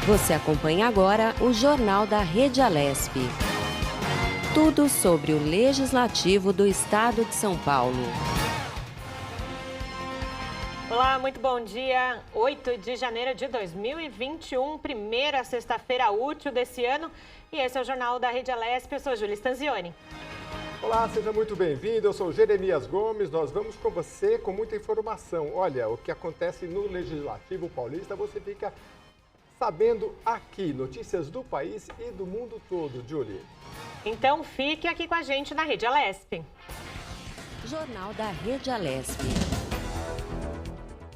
Você acompanha agora o Jornal da Rede Alesp. Tudo sobre o Legislativo do Estado de São Paulo. Olá, muito bom dia. 8 de janeiro de 2021, primeira sexta-feira útil desse ano. E esse é o Jornal da Rede Alesp. Eu sou Júlia Stanzioni. Olá, seja muito bem-vindo. Eu sou Jeremias Gomes. Nós vamos com você com muita informação. Olha, o que acontece no Legislativo Paulista, você fica sabendo aqui. Notícias do país e do mundo todo, Julie. Então fique aqui com a gente na Rede Alesp. Jornal da Rede Alesp.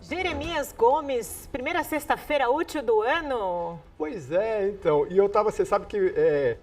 Jeremias Gomes, primeira sexta-feira útil do ano. Pois é, então. E você sabe que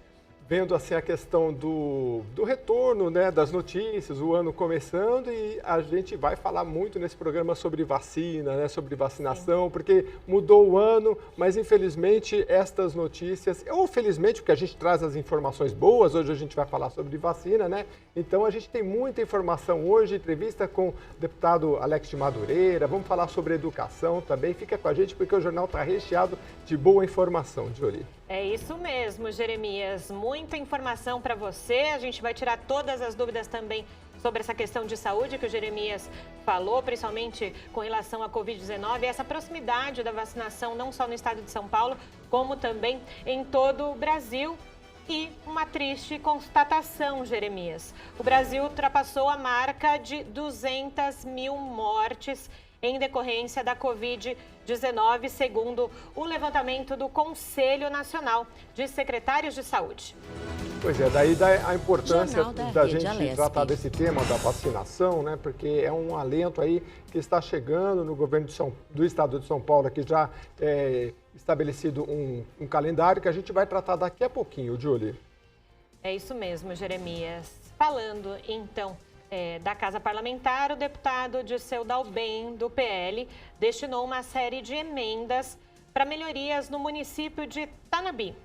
vendo assim a questão do retorno, né, das notícias, o ano começando, e a gente vai falar muito nesse programa sobre vacina, né, sobre vacinação, sim, porque mudou o ano, mas infelizmente estas notícias, ou felizmente porque a gente traz as informações boas, hoje a gente vai falar sobre vacina, né? Então a gente tem muita informação hoje, entrevista com o deputado Alex de Madureira, vamos falar sobre educação também, fica com a gente porque o jornal está recheado de boa informação, Jolie. É isso mesmo, Jeremias. Muita informação para você. A gente vai tirar todas as dúvidas também sobre essa questão de saúde que o Jeremias falou, principalmente com relação à Covid-19, essa proximidade da vacinação não só no estado de São Paulo, como também em todo o Brasil. E uma triste constatação, Jeremias. O Brasil ultrapassou a marca de 200 mil mortes em decorrência da Covid-19, segundo o levantamento do Conselho Nacional de Secretários de Saúde. Pois é, daí a importância da gente Alesp. tratar desse tema da vacinação, né? Porque é um alento aí que está chegando no governo do estado de São Paulo, que já estabelecido um calendário que a gente vai tratar daqui a pouquinho, Julie. É isso mesmo, Jeremias. Falando, então, da Casa Parlamentar, o deputado Dirceu Dalben, do PL, destinou uma série de emendas para melhorias no município de Tanabi.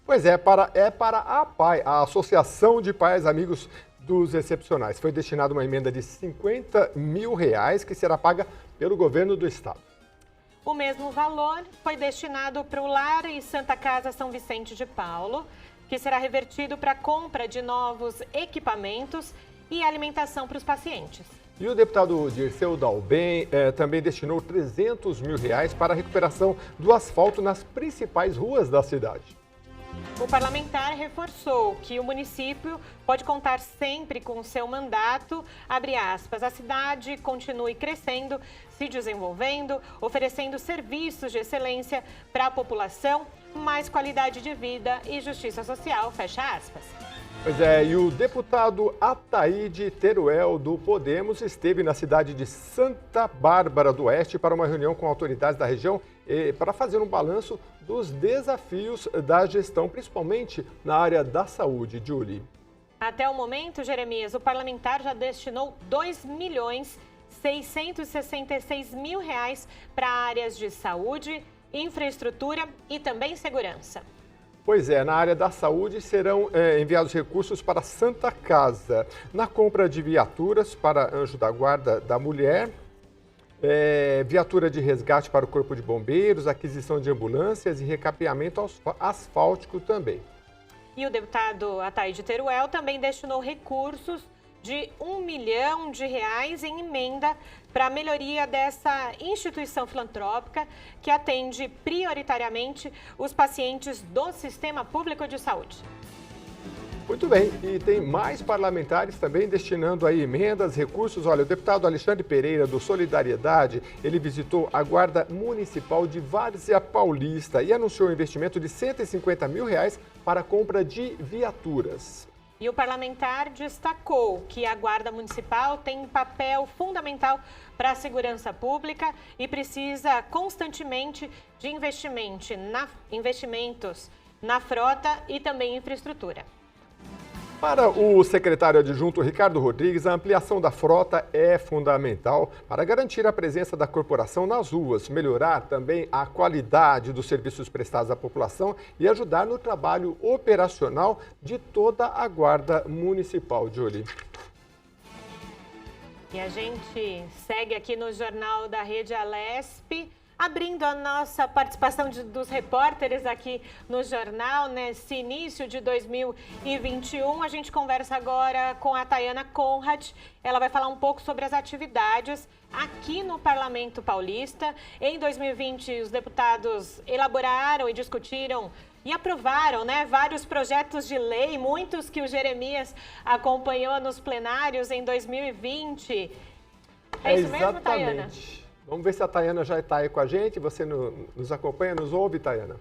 Pois é, para a APAI, a Associação de Pais Amigos dos Excepcionais. Foi destinada uma emenda de R$50 mil que será paga pelo governo do estado. O mesmo valor foi destinado para o Lar e Santa Casa São Vicente de Paulo, que será revertido para a compra de novos equipamentos e alimentação para os pacientes. E o deputado Dirceu Dalben também destinou R$300 mil para a recuperação do asfalto nas principais ruas da cidade. O parlamentar reforçou que o município pode contar sempre com seu mandato, abre aspas, a cidade continue crescendo, se desenvolvendo, oferecendo serviços de excelência para a população, mais qualidade de vida e justiça social, fecha aspas. Pois é, e o deputado Ataíde Teruel, do Podemos, esteve na cidade de Santa Bárbara do Oeste para uma reunião com autoridades da região para fazer um balanço dos desafios da gestão, principalmente na área da saúde, Julie. Até o momento, Jeremias, o parlamentar já destinou R$2.666.000 para áreas de saúde, infraestrutura e também segurança. Pois é, na área da saúde serão enviados recursos para a Santa Casa, na compra de viaturas para Anjo da Guarda da Mulher, viatura de resgate para o Corpo de Bombeiros, aquisição de ambulâncias e recapeamento asfáltico também. E o deputado Ataíde Teruel também destinou recursos de R$1 milhão em emenda para a melhoria dessa instituição filantrópica que atende prioritariamente os pacientes do Sistema Público de Saúde. Muito bem, e tem mais parlamentares também destinando aí emendas, recursos. Olha, o deputado Alexandre Pereira, do Solidariedade, ele visitou a Guarda Municipal de Várzea Paulista e anunciou um investimento de R$150 mil para a compra de viaturas. E o parlamentar destacou que a Guarda Municipal tem um papel fundamental para a segurança pública e precisa constantemente de investimentos na frota e também infraestrutura. Para o secretário adjunto Ricardo Rodrigues, a ampliação da frota é fundamental para garantir a presença da corporação nas ruas, melhorar também a qualidade dos serviços prestados à população e ajudar no trabalho operacional de toda a Guarda Municipal. Julie. E a gente segue aqui no Jornal da Rede Alesp. Abrindo a nossa participação dos repórteres aqui no jornal, nesse início de 2021, a gente conversa agora com a Tayana Conrad. Ela vai falar um pouco sobre as atividades aqui no Parlamento Paulista. Em 2020, os deputados elaboraram e discutiram e aprovaram, vários projetos de lei, muitos que o Jeremias acompanhou nos plenários em 2020. É isso mesmo, Tayana? Vamos ver se a Tayana já está aí com a gente. Você nos acompanha, nos ouve, Tayana?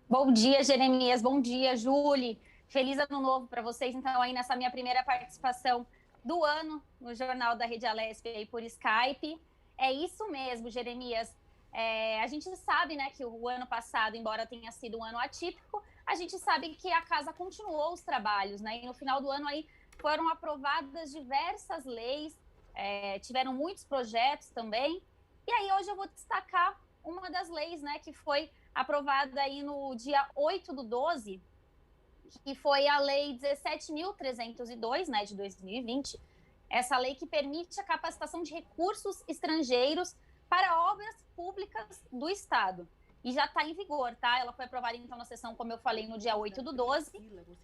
Bom dia, Jeremias. Bom dia, Júlia. Feliz ano novo para vocês, então, aí nessa minha primeira participação do ano no Jornal da Rede Alesp aí por Skype. É isso mesmo, Jeremias. A gente sabe, que o ano passado, embora tenha sido um ano atípico, a gente sabe que a casa continuou os trabalhos, E no final do ano aí foram aprovadas diversas leis, tiveram muitos projetos também. E aí hoje eu vou destacar uma das leis, que foi aprovada aí no dia 8/12, que foi a Lei 17.302, de 2020. Essa lei que permite a capacitação de recursos estrangeiros para obras públicas do Estado. E já está em vigor, Ela foi aprovada, então, na sessão, como eu falei, no dia 8/12.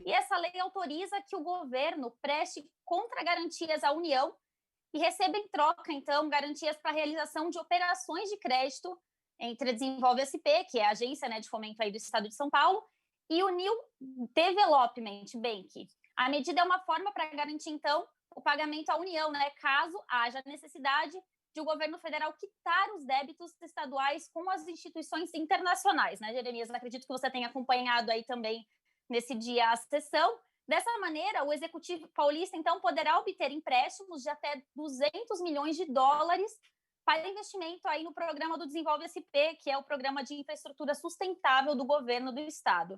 E essa lei autoriza que o governo preste contragarantias à União e receba em troca, então, garantias para a realização de operações de crédito entre a Desenvolve SP, que é a agência de fomento aí do Estado de São Paulo, e o New Development Bank. A medida é uma forma para garantir, então, o pagamento à União, caso haja necessidade de o governo federal quitar os débitos estaduais com as instituições internacionais, Jeremias? Eu acredito que você tenha acompanhado aí também nesse dia a sessão. Dessa maneira, o Executivo paulista, então, poderá obter empréstimos de até 200 milhões de dólares para investimento aí no programa do Desenvolve SP, que é o programa de infraestrutura sustentável do governo do Estado.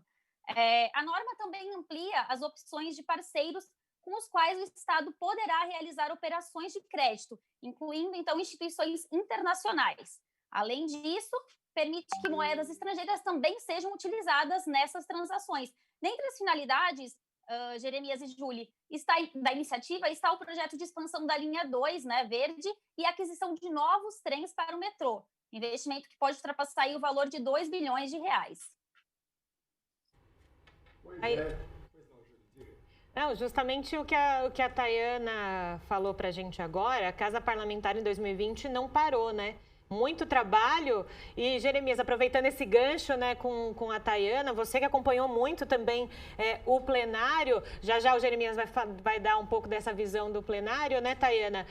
A norma também amplia as opções de parceiros com os quais o Estado poderá realizar operações de crédito, incluindo, então, instituições internacionais. Além disso, permite que moedas estrangeiras também sejam utilizadas nessas transações. Dentre as finalidades, Jeremias e Júlia, da iniciativa está o projeto de expansão da linha 2, verde, e aquisição de novos trens para o metrô. Investimento que pode ultrapassar aí o valor de 2 bilhões de reais. Não, justamente o que a Tayana falou para a gente agora, a Casa Parlamentar em 2020 não parou, Muito trabalho. E, Jeremias, aproveitando esse gancho, com a Tayana, você que acompanhou muito também o plenário, já o Jeremias vai dar um pouco dessa visão do plenário, Tayana?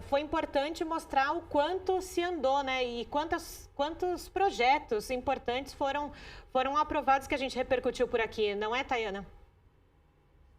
Foi importante mostrar o quanto se andou, E quantos projetos importantes foram aprovados que a gente repercutiu por aqui, não é, Tayana?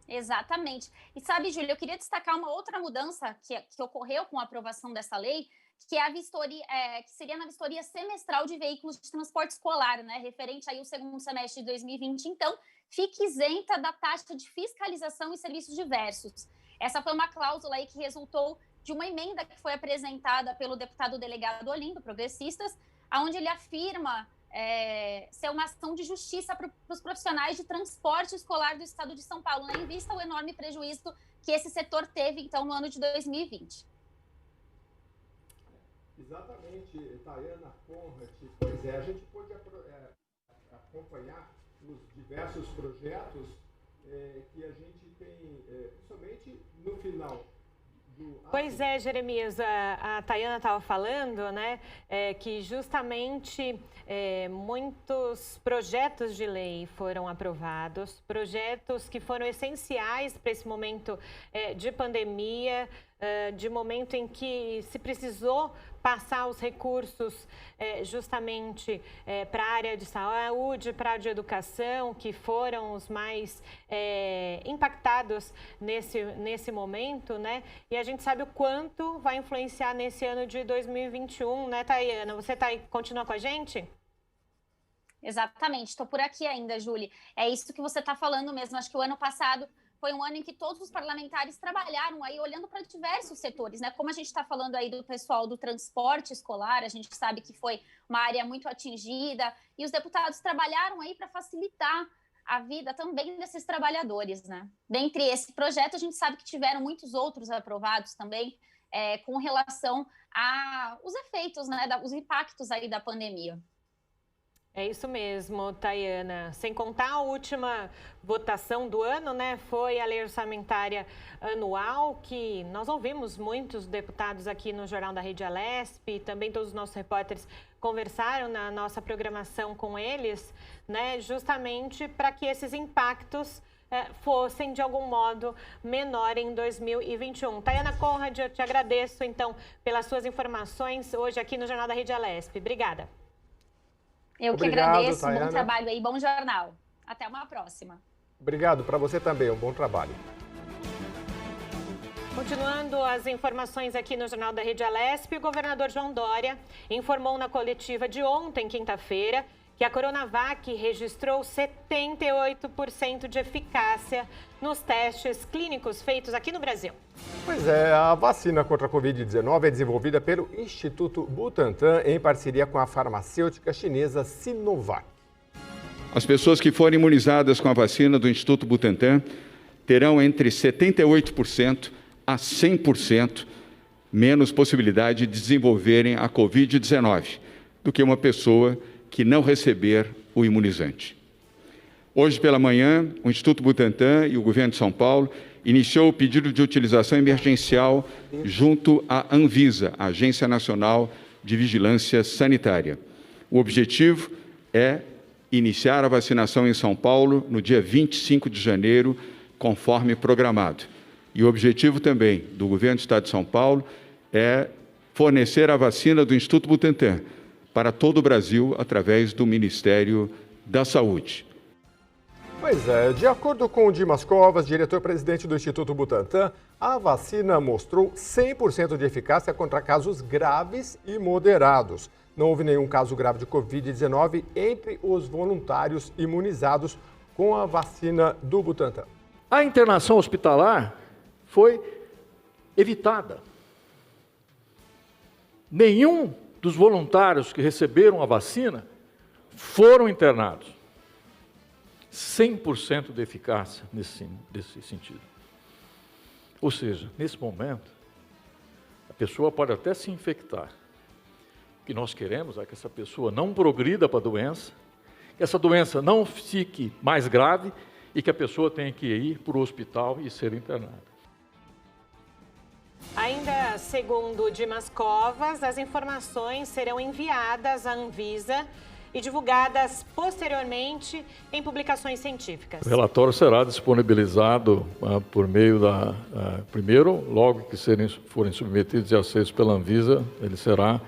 Exatamente. E sabe, Júlia, eu queria destacar uma outra mudança que ocorreu com a aprovação dessa lei, que é a vistoria, que seria na vistoria semestral de veículos de transporte escolar, referente aí ao segundo semestre de 2020. Então, fique isenta da taxa de fiscalização e serviços diversos. Essa foi uma cláusula aí que resultou de uma emenda que foi apresentada pelo deputado delegado Olinto, Progressistas, onde ele afirma ser uma ação de justiça para os profissionais de transporte escolar do Estado de São Paulo, em vista ao enorme prejuízo que esse setor teve, então, no ano de 2020. Exatamente, Tayana Conrad. Pois é, a gente pôde acompanhar os diversos projetos que a gente tem, principalmente no final. Pois é, Jeremias, a Tayana estava falando, que justamente muitos projetos de lei foram aprovados, projetos que foram essenciais para esse momento de pandemia, de momento em que se precisou passar os recursos justamente para a área de saúde, para a de educação, que foram os mais impactados nesse momento, E a gente sabe o quanto vai influenciar nesse ano de 2021, Tayana? Você continua com a gente? Exatamente, estou por aqui ainda, Júlia. É isso que você está falando mesmo. Acho que o ano passado foi um ano em que todos os parlamentares trabalharam aí olhando para diversos setores, Como a gente está falando aí do pessoal do transporte escolar, a gente sabe que foi uma área muito atingida, e os deputados trabalharam aí para facilitar a vida também desses trabalhadores, Dentre esse projeto, a gente sabe que tiveram muitos outros aprovados também, com relação aos efeitos, né, os impactos aí da pandemia. É isso mesmo, Tayana. Sem contar a última votação do ano, né? Foi a lei orçamentária anual, que nós ouvimos muitos deputados aqui no Jornal da Rede Alesp, também todos os nossos repórteres conversaram na nossa programação com eles, né? Justamente para que esses impactos fossem, de algum modo, menor em 2021. Tayana Conrad, eu te agradeço, então, pelas suas informações hoje aqui no Jornal da Rede Alesp. Obrigada. Eu que agradeço, Tayana. Bom trabalho aí, bom jornal. Até uma próxima. Obrigado, para você também, um bom trabalho. Continuando as informações aqui no Jornal da Rede Alesp, o governador João Dória informou na coletiva de ontem, quinta-feira, que a Coronavac registrou 78% de eficácia nos testes clínicos feitos aqui no Brasil. Pois é, a vacina contra a Covid-19 é desenvolvida pelo Instituto Butantan em parceria com a farmacêutica chinesa Sinovac. As pessoas que forem imunizadas com a vacina do Instituto Butantan terão entre 78% a 100% menos possibilidade de desenvolverem a Covid-19 do que uma pessoa que não receber o imunizante. Hoje pela manhã, o Instituto Butantan e o Governo de São Paulo iniciou o pedido de utilização emergencial junto à Anvisa, a Agência Nacional de Vigilância Sanitária. O objetivo é iniciar a vacinação em São Paulo no dia 25 de janeiro, conforme programado. E o objetivo também do Governo do Estado de São Paulo é fornecer a vacina do Instituto Butantan para todo o Brasil através do Ministério da Saúde. Pois é, de acordo com o Dimas Covas, diretor-presidente do Instituto Butantan, a vacina mostrou 100% de eficácia contra casos graves e moderados. Não houve nenhum caso grave de Covid-19 entre os voluntários imunizados com a vacina do Butantan. A internação hospitalar foi evitada. Nenhum dos voluntários que receberam a vacina foram internados. 100% de eficácia nesse sentido. Ou seja, nesse momento, a pessoa pode até se infectar. O que nós queremos é que essa pessoa não progrida para a doença, que essa doença não fique mais grave e que a pessoa tenha que ir para o hospital e ser internada. Ainda segundo Dimas Covas, as informações serão enviadas à Anvisa e divulgadas posteriormente em publicações científicas. O relatório será disponibilizado por meio da... primeiro, logo que forem submetidos e aceitos pela Anvisa, ele será...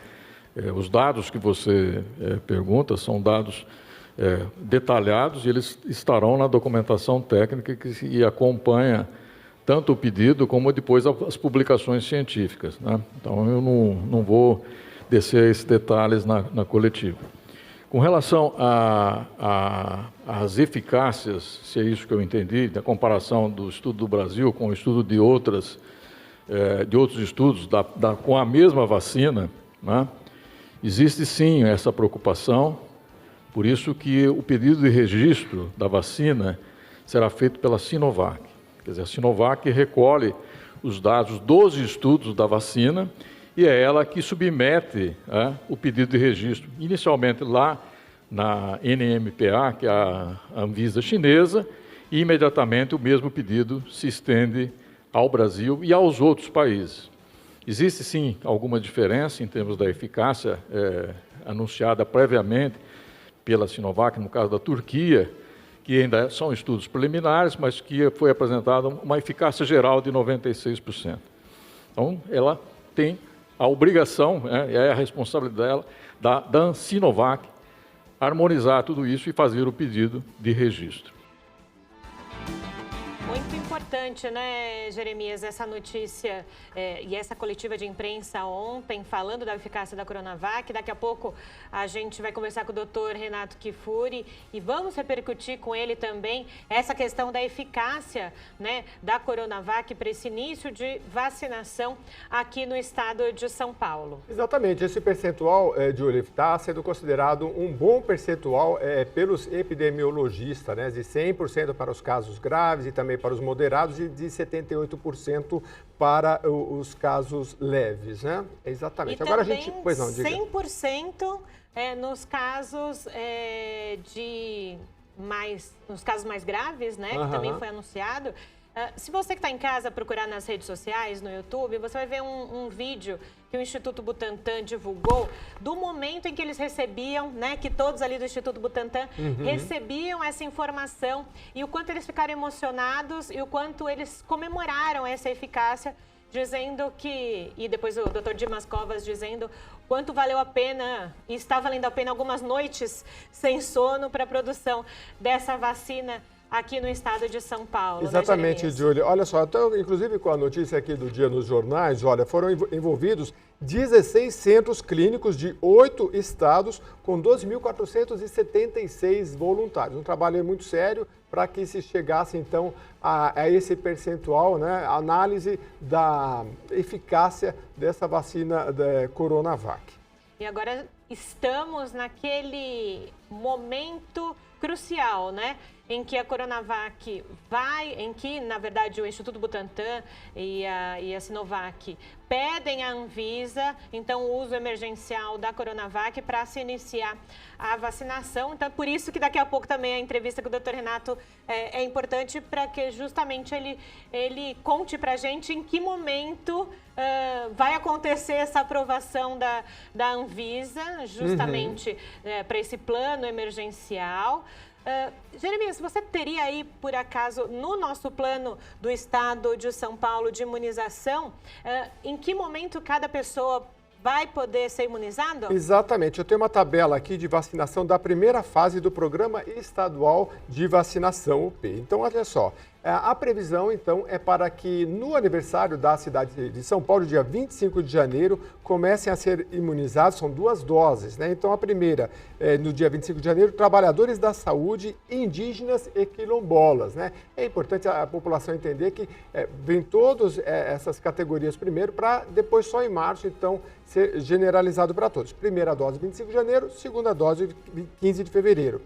os dados que você pergunta são dados detalhados e eles estarão na documentação técnica que acompanha tanto o pedido como depois as publicações científicas, né? Então, eu não vou descer a esses detalhes na coletiva. Com relação às eficácias, se é isso que eu entendi, da comparação do estudo do Brasil com o estudo de outros estudos com a mesma vacina, né? Existe sim essa preocupação, por isso que o pedido de registro da vacina será feito pela Sinovac. Quer dizer, a Sinovac recolhe os dados dos estudos da vacina e é ela que submete o pedido de registro, inicialmente lá na NMPA, que é a Anvisa chinesa, e imediatamente o mesmo pedido se estende ao Brasil e aos outros países. Existe sim alguma diferença em termos da eficácia anunciada previamente pela Sinovac, no caso da Turquia, que ainda são estudos preliminares, mas que foi apresentada uma eficácia geral de 96%. Então, ela tem a obrigação, é a responsabilidade dela, da Sinovac, harmonizar tudo isso e fazer o pedido de registro. Muito importante, né, Jeremias, essa notícia e essa coletiva de imprensa ontem, falando da eficácia da Coronavac. Daqui a pouco a gente vai conversar com o doutor Renato Kifuri e vamos repercutir com ele também essa questão da eficácia, né, da Coronavac para esse início de vacinação aqui no estado de São Paulo. Exatamente, esse percentual, Júlia, está sendo considerado um bom percentual pelos epidemiologistas, né, de 100% para os casos graves e também para os moderados. moderados e de 78% para os casos leves, né? Exatamente. E agora também a gente... Pois não, diga. 100% nos casos nos casos mais graves, né? Que também foi anunciado. Se você que está em casa procurar nas redes sociais, no YouTube, você vai ver um vídeo que o Instituto Butantan divulgou do momento em que eles recebiam, né, que todos ali do Instituto Butantan recebiam essa informação e o quanto eles ficaram emocionados e o quanto eles comemoraram essa eficácia, dizendo que, e depois o Dr. Dimas Covas dizendo quanto valeu a pena e está valendo a pena algumas noites sem sono para a produção dessa vacina aqui no estado de São Paulo. Exatamente, né, Júlia. Olha só, então, inclusive com a notícia aqui do dia nos jornais, olha, foram envolvidos 16 centros clínicos de 8 estados com 2.476 voluntários. Um trabalho muito sério para que se chegasse, então, a esse percentual, né, a análise da eficácia dessa vacina da Coronavac. E agora estamos naquele momento crucial, né? Em que a Coronavac em que, na verdade, o Instituto Butantan e a Sinovac pedem à Anvisa, então, o uso emergencial da Coronavac para se iniciar a vacinação. Então, por isso que daqui a pouco também a entrevista com o Dr. Renato é importante para que justamente ele conte para a gente em que momento vai acontecer essa aprovação da Anvisa, justamente para esse plano emergencial. Jeremias, você teria aí, por acaso, no nosso plano do estado de São Paulo de imunização, em que momento cada pessoa vai poder ser imunizado? Exatamente. Eu tenho uma tabela aqui de vacinação da primeira fase do Programa Estadual de Vacinação, UP. Então, olha só. A previsão, então, é para que no aniversário da cidade de São Paulo, dia 25 de janeiro, comecem a ser imunizados, são 2 doses, né? Então, a primeira, no dia 25 de janeiro, trabalhadores da saúde, indígenas e quilombolas, né? É importante a população entender que vem todas essas categorias primeiro, para depois só em março, então, ser generalizado para todos. Primeira dose, 25 de janeiro, segunda dose, 15 de fevereiro.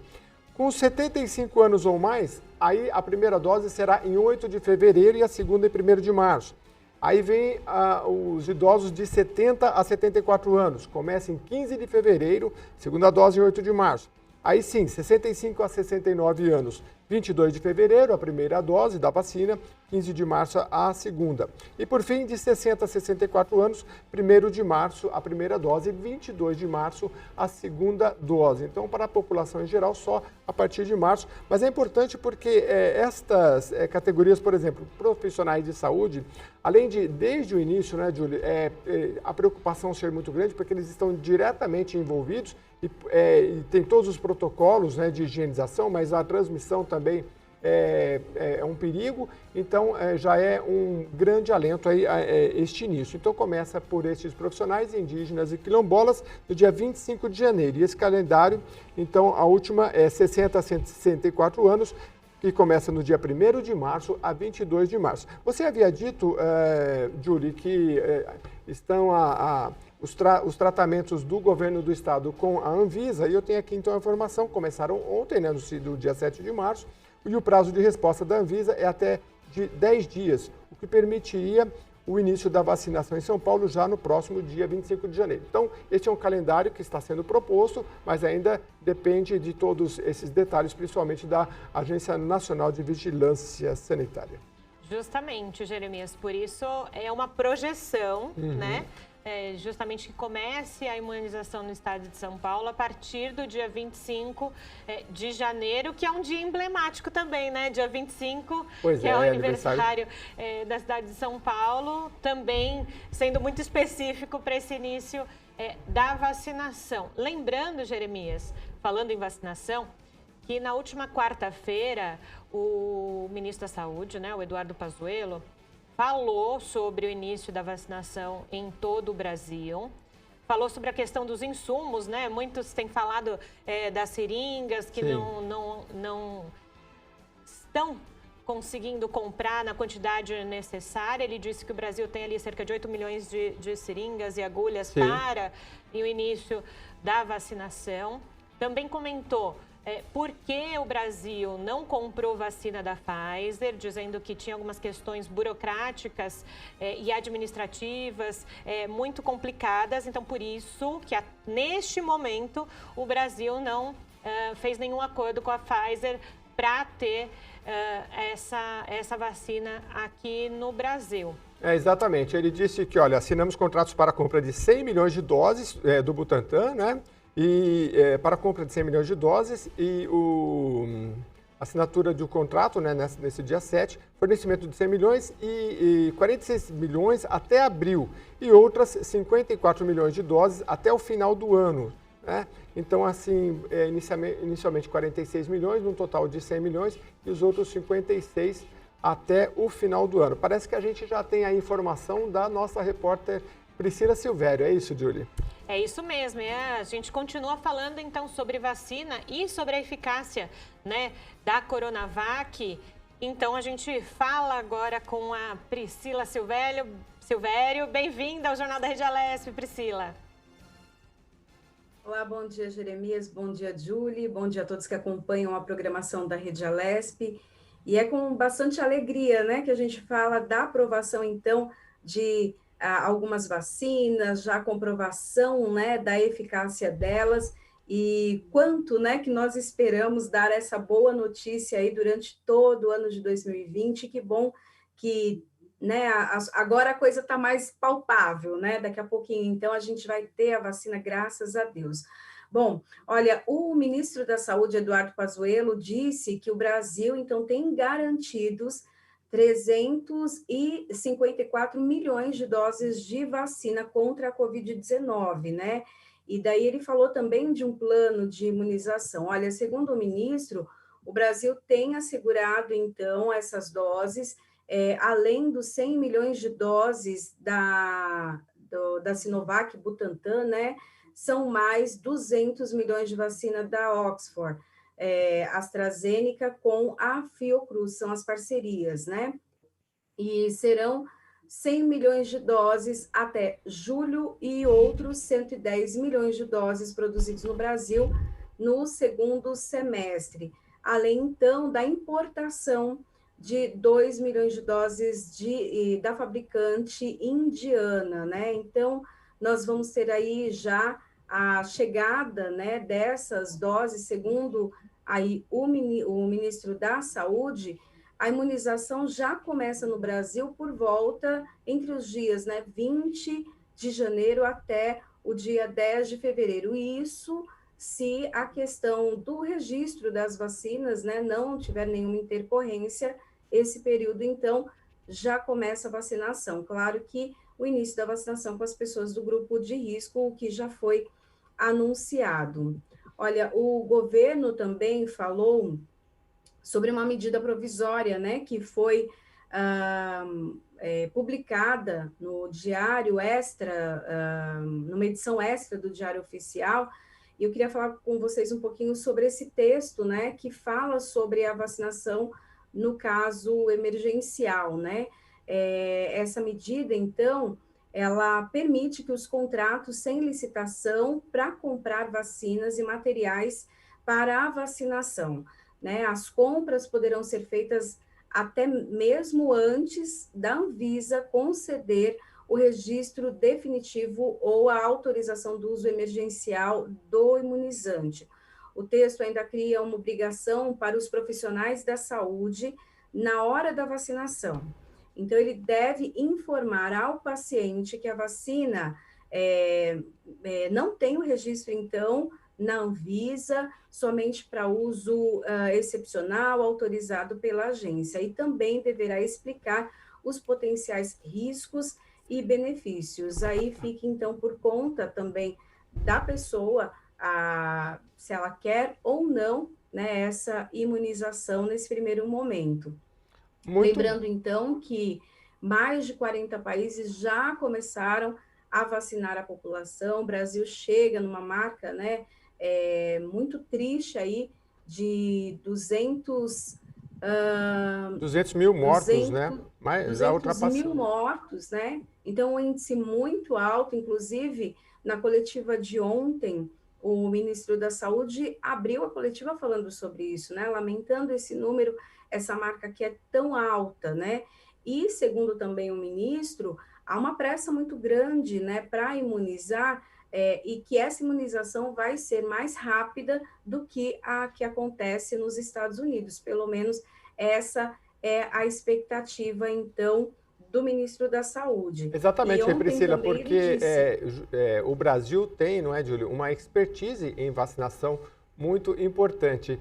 Com 75 anos ou mais, aí a primeira dose será em 8 de fevereiro e a segunda em 1º de março. Aí vem os idosos de 70 a 74 anos, começa em 15 de fevereiro, segunda dose em 8 de março. Aí sim, 65 a 69 anos, 22 de fevereiro, a primeira dose da vacina, 15 de março a segunda. E por fim, de 60 a 64 anos, 1º de março a primeira dose e 22 de março a segunda dose. Então, para a população em geral, só a partir de março. Mas é importante porque estas categorias, por exemplo, profissionais de saúde, além de, desde o início, né, Júlia, a preocupação ser muito grande, porque eles estão diretamente envolvidos e tem todos os protocolos, né, de higienização, mas a transmissão também é um perigo, então já é um grande alento aí este início. Então começa por estes profissionais indígenas e quilombolas no dia 25 de janeiro. E esse calendário, então a última é 60 a 64 anos, que começa no dia 1º de março a 22 de março. Você havia dito, Júlia, que estão os tratamentos do governo do estado com a Anvisa, e eu tenho aqui então a informação, começaram ontem, né, no dia 7 de março, e o prazo de resposta da Anvisa é até de 10 dias, o que permitiria o início da vacinação em São Paulo já no próximo dia 25 de janeiro. Então, este é um calendário que está sendo proposto, mas ainda depende de todos esses detalhes, principalmente da Agência Nacional de Vigilância Sanitária. Justamente, Jeremias, por isso é uma projeção, né? Justamente que comece a imunização no estado de São Paulo a partir do dia 25 de janeiro, que é um dia emblemático também, né? Dia 25, que é o aniversário da cidade de São Paulo, também sendo muito específico para esse início da vacinação. Lembrando, Jeremias, falando em vacinação, que na última quarta-feira o ministro da Saúde, né, o Eduardo Pazuello, falou sobre o início da vacinação em todo o Brasil, falou sobre a questão dos insumos, né? Muitos têm falado das seringas que não estão conseguindo comprar na quantidade necessária. Ele disse que o Brasil tem ali cerca de 8 milhões de seringas e agulhas para o início da vacinação. Também comentou por que o Brasil não comprou vacina da Pfizer, dizendo que tinha algumas questões burocráticas e administrativas muito complicadas. Então, por isso que neste momento o Brasil não fez nenhum acordo com a Pfizer para ter essa vacina aqui no Brasil. Exatamente. Ele disse que, olha, assinamos contratos para a compra de 100 milhões de doses do Butantan, né? E para a compra de 100 milhões de doses e a assinatura de um contrato, né, nesse dia 7, fornecimento de 100 milhões e 46 milhões até abril e outras 54 milhões de doses até o final do ano, né? Então, assim, inicialmente 46 milhões, num total de 100 milhões e os outros 56 até o final do ano. Parece que a gente já tem a informação da nossa repórter Priscila Silvério, é isso, Julie? É isso mesmo, a gente continua falando então sobre vacina e sobre a eficácia, né, da Coronavac. Então a gente fala agora com a Priscila Silvério. Bem-vinda ao Jornal da Rede Alesp, Priscila. Olá, bom dia, Jeremias, bom dia, Julie, bom dia a todos que acompanham a programação da Rede Alesp. E é com bastante alegria, né, que a gente fala da aprovação, então, de algumas vacinas, já a comprovação, né, da eficácia delas e quanto, né, que nós esperamos dar essa boa notícia aí durante todo o ano de 2020. Que bom que, né, agora a coisa está mais palpável, né, daqui a pouquinho, então, a gente vai ter a vacina, graças a Deus. Bom, olha, o ministro da Saúde, Eduardo Pazuello, disse que o Brasil, então, tem garantidos 354 milhões de doses de vacina contra a Covid-19, né? E daí ele falou também de um plano de imunização. Olha, segundo o ministro, o Brasil tem assegurado, então, essas doses, além dos 100 milhões de doses da Sinovac Butantan, né? São mais 200 milhões de vacina da Oxford. AstraZeneca com a Fiocruz, são as parcerias, né? E serão 100 milhões de doses até julho e outros 110 milhões de doses produzidos no Brasil no segundo semestre. Além, então, da importação de 2 milhões de doses da fabricante indiana, né? Então, nós vamos ter aí já a chegada, né, dessas doses, segundo aí o ministro da Saúde. A imunização já começa no Brasil por volta entre os dias, né, 20 de janeiro até o dia 10 de fevereiro. Isso se a questão do registro das vacinas, né, não tiver nenhuma intercorrência, esse período, então, já começa a vacinação. Claro que o início da vacinação com as pessoas do grupo de risco, o que já foi anunciado. Olha, o governo também falou sobre uma medida provisória, né, que foi publicada no Diário Extra, numa edição extra do Diário Oficial, e eu queria falar com vocês um pouquinho sobre esse texto, né, que fala sobre a vacinação no caso emergencial, né. Essa medida, então, ela permite que os contratos sem licitação para comprar vacinas e materiais para a vacinação, né? As compras poderão ser feitas até mesmo antes da Anvisa conceder o registro definitivo ou a autorização do uso emergencial do imunizante. O texto ainda cria uma obrigação para os profissionais da saúde na hora da vacinação. Então, ele deve informar ao paciente que a vacina não tem o registro, então, na Anvisa, somente para uso excepcional, autorizado pela agência. E também deverá explicar os potenciais riscos e benefícios. Aí fica, então, por conta também da pessoa, se ela quer ou não, né, essa imunização nesse primeiro momento. Lembrando, então, que mais de 40 países já começaram a vacinar a população. O Brasil chega numa marca, né, muito triste aí, de 200 mil mortos, né? Mas já 200 mil mortos, né? Então, um índice muito alto. Inclusive, na coletiva de ontem, o ministro da Saúde abriu a coletiva falando sobre isso, né? Lamentando esse número, essa marca que é tão alta, né? E, segundo também o ministro, há uma pressa muito grande, né, para imunizar, e que essa imunização vai ser mais rápida do que a que acontece nos Estados Unidos. Pelo menos essa é a expectativa, então, do ministro da Saúde. Exatamente, Priscila, porque disse... o Brasil tem, não é, Júlio, uma expertise em vacinação muito importante.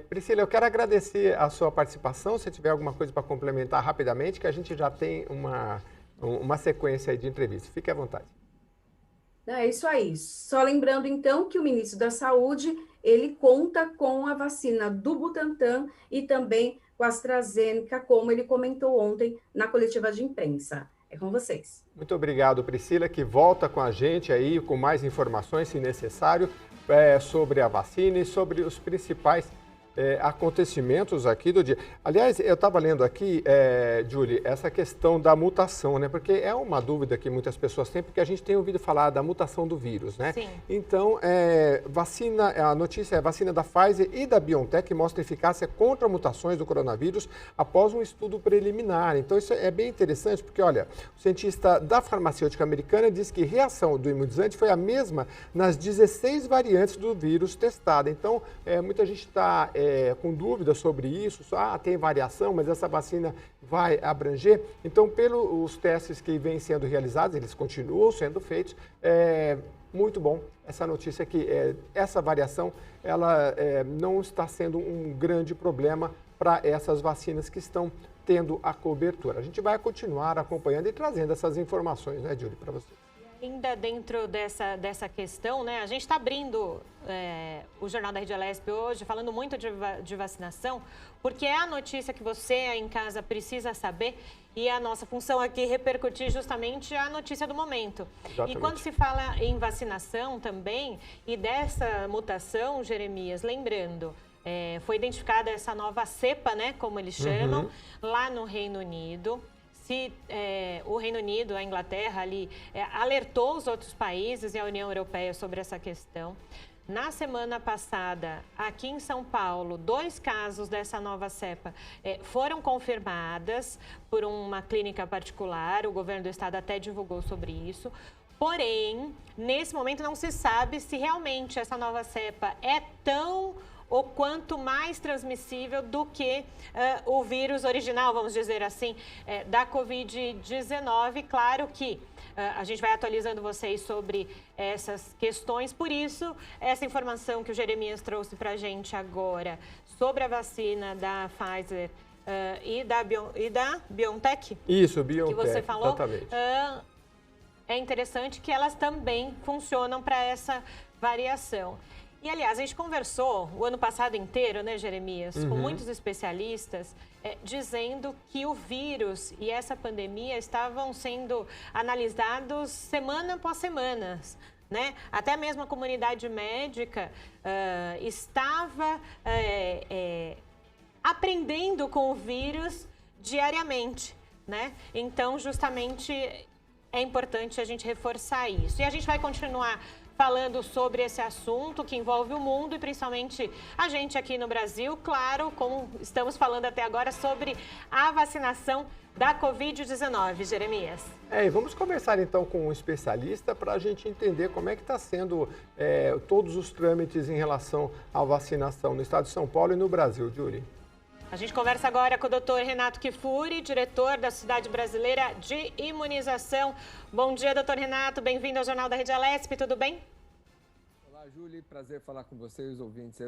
Priscila, eu quero agradecer a sua participação. Se tiver alguma coisa para complementar rapidamente, que a gente já tem uma sequência aí de entrevistas. Fique à vontade. É isso aí. Só lembrando, então, que o ministro da Saúde, ele conta com a vacina do Butantan e também com a AstraZeneca, como ele comentou ontem na coletiva de imprensa. É com vocês. Muito obrigado, Priscila, que volta com a gente aí com mais informações, se necessário, sobre a vacina e sobre os principais acontecimentos aqui do dia. Aliás, eu estava lendo aqui, Julie, essa questão da mutação, né? Porque é uma dúvida que muitas pessoas têm, porque a gente tem ouvido falar da mutação do vírus, né? Sim. Então, a notícia é a vacina da Pfizer e da BioNTech mostra eficácia contra mutações do coronavírus após um estudo preliminar. Então, isso é bem interessante, porque, olha, o cientista da farmacêutica americana diz que a reação do imunizante foi a mesma nas 16 variantes do vírus testada. Então, muita gente está com dúvidas sobre isso, tem variação, mas essa vacina vai abranger. Então, pelos testes que vêm sendo realizados, eles continuam sendo feitos, muito bom essa notícia que essa variação ela não está sendo um grande problema para essas vacinas que estão tendo a cobertura. A gente vai continuar acompanhando e trazendo essas informações, né, Júlia, para você. Ainda dentro dessa questão, né, a gente está abrindo o Jornal da Rede Alesp hoje, falando muito de vacinação, porque é a notícia que você aí em casa precisa saber e a nossa função aqui é repercutir justamente a notícia do momento. Exatamente. E quando se fala em vacinação também e dessa mutação, Jeremias, lembrando, foi identificada essa nova cepa, né, como eles chamam, lá no Reino Unido. O Reino Unido, a Inglaterra ali, alertou os outros países e a União Europeia sobre essa questão. Na semana passada, aqui em São Paulo, 2 casos dessa nova cepa foram confirmadas por uma clínica particular. O governo do estado até divulgou sobre isso. Porém, nesse momento não se sabe se realmente essa nova cepa é tão ou quanto mais transmissível do que o vírus original, vamos dizer assim, da Covid-19. Claro que a gente vai atualizando vocês sobre essas questões, por isso, essa informação que o Jeremias trouxe para a gente agora sobre a vacina da Pfizer e da BioNTech. Isso, BioNTech, que você falou, exatamente. É interessante que elas também funcionam para essa variação. E, aliás, a gente conversou o ano passado inteiro, né, Jeremias, com muitos especialistas, dizendo que o vírus e essa pandemia estavam sendo analisados semana após semana, né? Até mesmo a comunidade médica estava aprendendo com o vírus diariamente, né? Então, justamente, é importante a gente reforçar isso. E a gente vai continuar falando sobre esse assunto que envolve o mundo e principalmente a gente aqui no Brasil, claro, como estamos falando até agora, sobre a vacinação da Covid-19, Jeremias. E vamos conversar então com um especialista para a gente entender como é que está sendo todos os trâmites em relação à vacinação no estado de São Paulo e no Brasil, Júlia. A gente conversa agora com o Dr. Renato Kifuri, diretor da Sociedade Brasileira de Imunização. Bom dia, doutor Renato. Bem-vindo ao Jornal da Rede Alesp. Tudo bem? Olá, Júlia. Prazer falar com você e os ouvintes,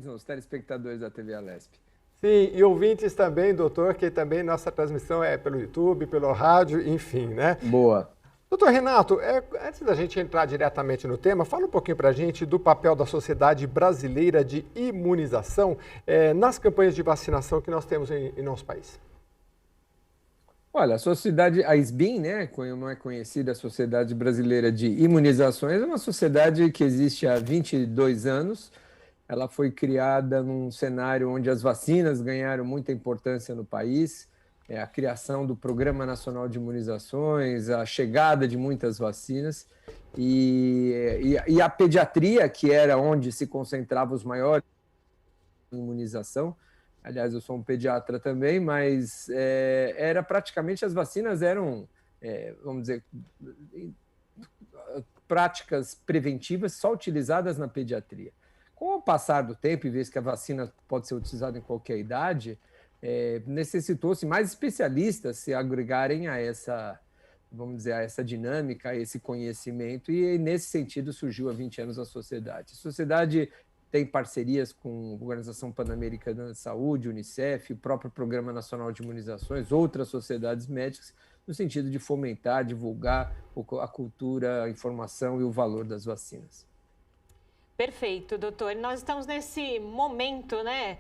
os telespectadores da TV Alesp. Sim, e ouvintes também, doutor, que também nossa transmissão é pelo YouTube, pelo rádio, enfim, né? Boa. Doutor Renato, antes da gente entrar diretamente no tema, fala um pouquinho para a gente do papel da Sociedade Brasileira de Imunização nas campanhas de vacinação que nós temos em nosso país. Olha, a sociedade, a SBIM, né, como é conhecida, a Sociedade Brasileira de Imunizações, é uma sociedade que existe há 22 anos. Ela foi criada num cenário onde as vacinas ganharam muita importância no país. a criação do Programa Nacional de Imunizações, a chegada de muitas vacinas e a pediatria, que era onde se concentravam os maiores imunização. Aliás, eu sou um pediatra também, mas era praticamente as vacinas eram, vamos dizer, práticas preventivas só utilizadas na pediatria. Com o passar do tempo, e vez que a vacina pode ser utilizada em qualquer idade, necessitou-se mais especialistas se agregarem a essa, vamos dizer, a essa dinâmica, a esse conhecimento, e nesse sentido surgiu há 20 anos a sociedade. A sociedade tem parcerias com a Organização Pan-Americana de Saúde, Unicef, o próprio Programa Nacional de Imunizações, outras sociedades médicas, no sentido de fomentar, divulgar a cultura, a informação e o valor das vacinas. Perfeito, doutor. Nós estamos nesse momento, né,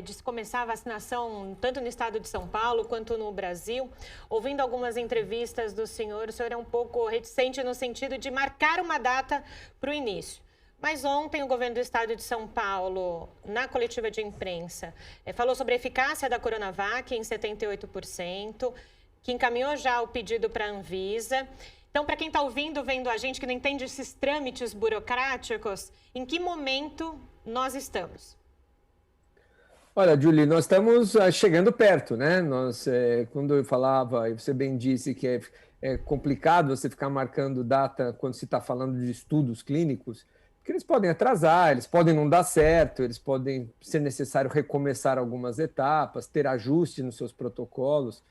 de se começar a vacinação tanto no estado de São Paulo quanto no Brasil. Ouvindo algumas entrevistas do senhor, o senhor é um pouco reticente no sentido de marcar uma data para o início. Mas ontem o governo do estado de São Paulo, na coletiva de imprensa, falou sobre a eficácia da Coronavac em 78%, que encaminhou já o pedido para a Anvisa. Então, para quem está ouvindo, vendo a gente que não entende esses trâmites burocráticos, em que momento nós estamos? Olha, Julie, nós estamos chegando perto, né? Quando eu falava, e você bem disse que é complicado você ficar marcando data quando se está falando de estudos clínicos, porque eles podem atrasar, eles podem não dar certo, eles podem ser necessário recomeçar algumas etapas, ter ajuste nos seus protocolos.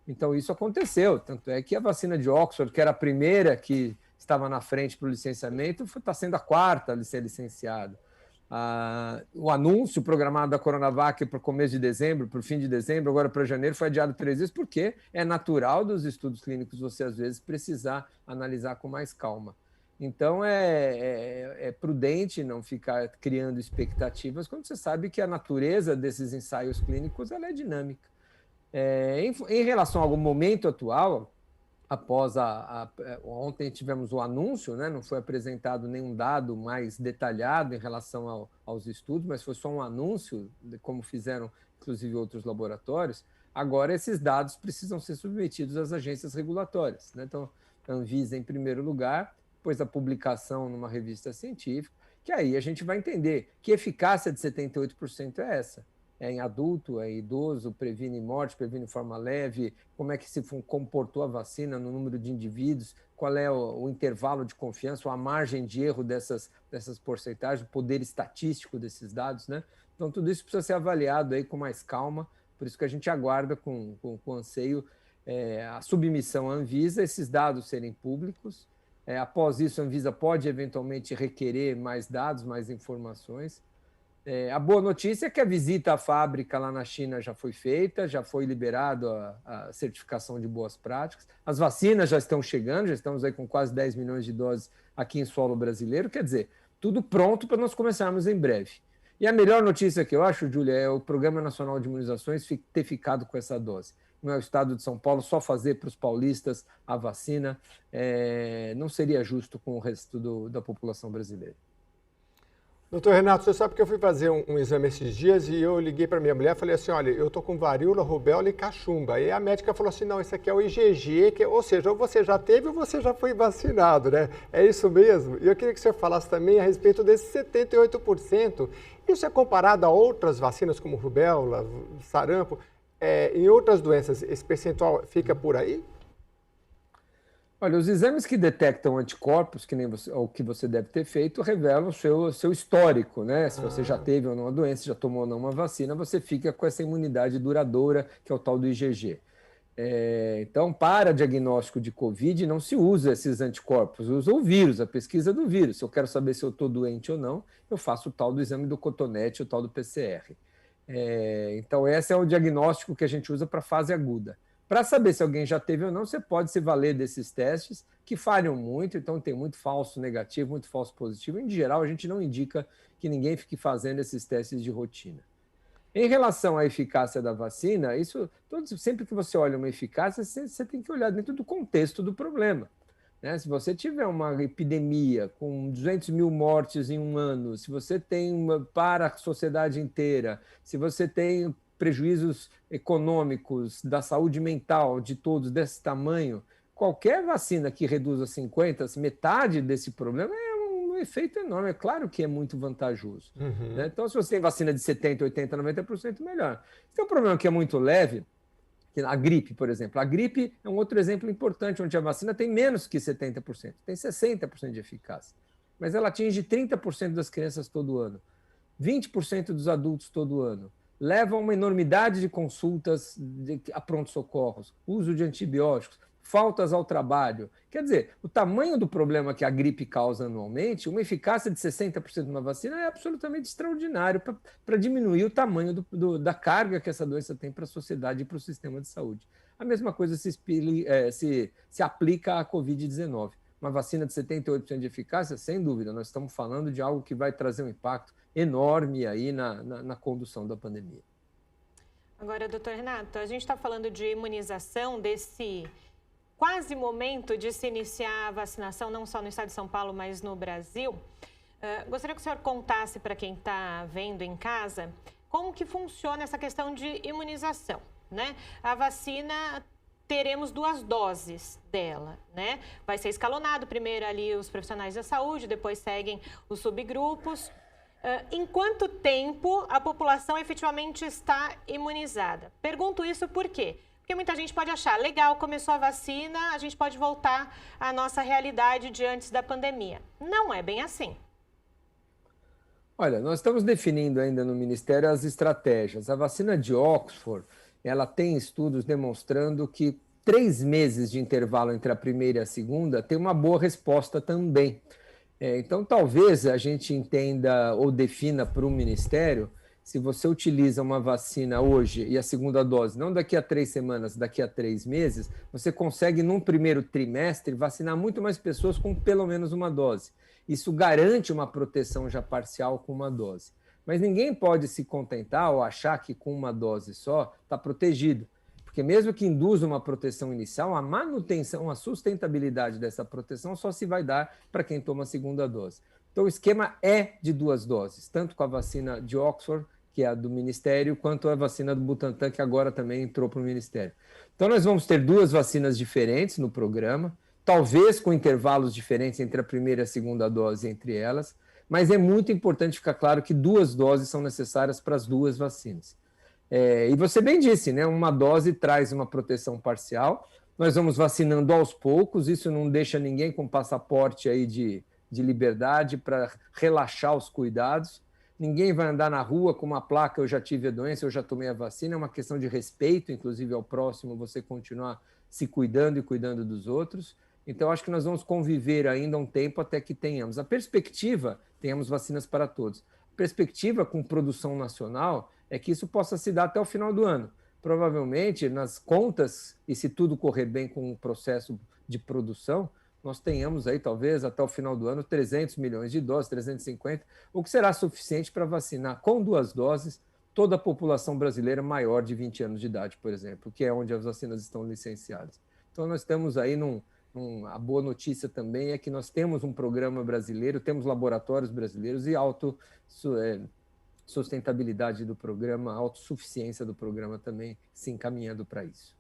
Então, isso aconteceu. Tanto é que a vacina de Oxford, que era a primeira que estava na frente para o licenciamento, está sendo a quarta a ser licenciada. O anúncio programado da Coronavac para o começo de dezembro, para o fim de dezembro, agora para janeiro, foi adiado 3 vezes, porque é natural dos estudos clínicos você, às vezes, precisar analisar com mais calma. Então, é prudente não ficar criando expectativas quando você sabe que a natureza desses ensaios clínicos ela é dinâmica. Em relação ao momento atual, após ontem tivemos o anúncio, né? Não foi apresentado nenhum dado mais detalhado em relação aos estudos, mas foi só um anúncio, como fizeram inclusive outros laboratórios. Agora esses dados precisam ser submetidos às agências regulatórias, né? Então, a Anvisa em primeiro lugar, depois a publicação numa revista científica, que aí a gente vai entender que eficácia de 78% é essa. Em adulto, é idoso, previne morte, previne forma leve, como é que se comportou a vacina no número de indivíduos, qual é o intervalo de confiança, ou a margem de erro dessas porcentagens, o poder estatístico desses dados, né? Então, tudo isso precisa ser avaliado aí com mais calma, por isso que a gente aguarda com anseio a submissão à Anvisa, esses dados serem públicos. Após isso, a Anvisa pode eventualmente requerer mais dados, mais informações. A boa notícia é que a visita à fábrica lá na China já foi feita, já foi liberado a certificação de boas práticas. As vacinas já estão chegando, já estamos aí com quase 10 milhões de doses aqui em solo brasileiro. Quer dizer, tudo pronto para nós começarmos em breve. E a melhor notícia que eu acho, Júlia, é o Programa Nacional de Imunizações ter ficado com essa dose. Não é o estado de São Paulo só fazer para os paulistas a vacina, não seria justo com o resto da população brasileira. Doutor Renato, você sabe que eu fui fazer um exame esses dias e eu liguei para minha mulher e falei assim, olha, eu estou com varíola, rubéola e cachumba. E a médica falou assim, não, isso aqui é o IgG, ou seja, ou você já teve ou você já foi vacinado, né? É isso mesmo? E eu queria que você falasse também a respeito desses 78%. Isso é comparado a outras vacinas como rubéola, sarampo, em outras doenças, esse percentual fica por aí? Olha, os exames que detectam anticorpos, que nem o que você deve ter feito, revelam o seu histórico, né? Se você já teve ou não a doença, já tomou ou não uma vacina, você fica com essa imunidade duradoura, que é o tal do IgG. Então, para diagnóstico de Covid, não se usa esses anticorpos, usa o vírus, a pesquisa do vírus. Se eu quero saber se eu estou doente ou não, eu faço o tal do exame do cotonete, o tal do PCR. Então, esse é o diagnóstico que a gente usa para fase aguda. Para saber se alguém já teve ou não, você pode se valer desses testes, que falham muito, então tem muito falso negativo, muito falso positivo. Em geral, a gente não indica que ninguém fique fazendo esses testes de rotina. Em relação à eficácia da vacina, sempre que você olha uma eficácia, você tem que olhar dentro do contexto do problema, né? Se você tiver uma epidemia com 200 mil mortes em um ano, se você tem para a sociedade inteira, se você tem prejuízos econômicos, da saúde mental de todos desse tamanho, qualquer vacina que reduza 50%, metade desse problema é um efeito enorme. É claro que é muito vantajoso. Né? Então, se você tem vacina de 70%, 80%, 90%, melhor. Se tem um problema que é muito leve, a gripe, por exemplo. A gripe é um outro exemplo importante, onde a vacina tem menos que 70%, tem 60% de eficácia. Mas ela atinge 30% das crianças todo ano, 20% dos adultos todo ano. Leva a uma enormidade de consultas a pronto-socorros, uso de antibióticos, faltas ao trabalho. Quer dizer, o tamanho do problema que a gripe causa anualmente, uma eficácia de 60% de uma vacina é absolutamente extraordinário para diminuir o tamanho da carga que essa doença tem para a sociedade e para o sistema de saúde. A mesma coisa se aplica à Covid-19. Uma vacina de 78% de eficácia, sem dúvida, nós estamos falando de algo que vai trazer um impacto enorme aí na condução da pandemia. Agora, doutor Renato, a gente está falando de imunização, desse quase momento de se iniciar a vacinação, não só no estado de São Paulo, mas no Brasil. Gostaria que o senhor contasse para quem está vendo em casa como que funciona essa questão de imunização, né? A vacina, teremos 2 doses dela, né? Vai ser escalonado, primeiro ali os profissionais da saúde, depois seguem os subgrupos. Em quanto tempo a população efetivamente está imunizada? Pergunto isso por quê? Porque muita gente pode achar, legal, começou a vacina, a gente pode voltar à nossa realidade de antes da pandemia. Não é bem assim. Olha, nós estamos definindo ainda no Ministério as estratégias. A vacina de Oxford, ela tem estudos demonstrando que 3 meses de intervalo entre a primeira e a segunda tem uma boa resposta também. Então, talvez a gente entenda ou defina para o Ministério, se você utiliza uma vacina hoje e a segunda dose, não daqui a 3 semanas, daqui a 3 meses, você consegue, num primeiro trimestre, vacinar muito mais pessoas com pelo menos uma dose. Isso garante uma proteção já parcial com uma dose. Mas ninguém pode se contentar ou achar que com uma dose só está protegido. Porque mesmo que induza uma proteção inicial, a manutenção, a sustentabilidade dessa proteção só se vai dar para quem toma a segunda dose. Então, o esquema é de 2 doses, tanto com a vacina de Oxford, que é a do Ministério, quanto a vacina do Butantan, que agora também entrou para o Ministério. Então, nós vamos ter 2 vacinas diferentes no programa, talvez com intervalos diferentes entre a primeira e a segunda dose entre elas, mas é muito importante ficar claro que 2 doses são necessárias para as 2 vacinas. E você bem disse, né? Uma dose traz uma proteção parcial, nós vamos vacinando aos poucos, isso não deixa ninguém com passaporte aí de liberdade para relaxar os cuidados. Ninguém vai andar na rua com uma placa, eu já tive a doença, eu já tomei a vacina, é uma questão de respeito, inclusive ao próximo, você continuar se cuidando e cuidando dos outros. Então, acho que nós vamos conviver ainda um tempo até que tenhamos. A perspectiva, tenhamos vacinas para todos. A perspectiva com produção nacional é que isso possa se dar até o final do ano. Provavelmente, nas contas, e se tudo correr bem com o processo de produção, nós tenhamos aí, talvez, até o final do ano, 300 milhões de doses, 350, o que será suficiente para vacinar com 2 doses toda a população brasileira maior de 20 anos de idade, por exemplo, que é onde as vacinas estão licenciadas. Então, nós estamos aí a boa notícia também é que nós temos um programa brasileiro, temos laboratórios brasileiros e sustentabilidade do programa, autossuficiência do programa também se encaminhando para isso.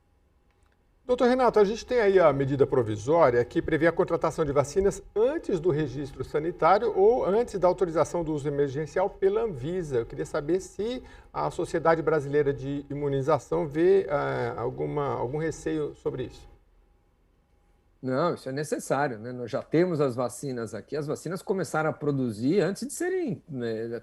Doutor Renato, a gente tem aí a medida provisória que prevê a contratação de vacinas antes do registro sanitário ou antes da autorização do uso emergencial pela Anvisa. Eu queria saber se a Sociedade Brasileira de Imunização vê algum receio sobre isso. Não, isso é necessário, né? Nós já temos as vacinas aqui, as vacinas começaram a produzir antes de serem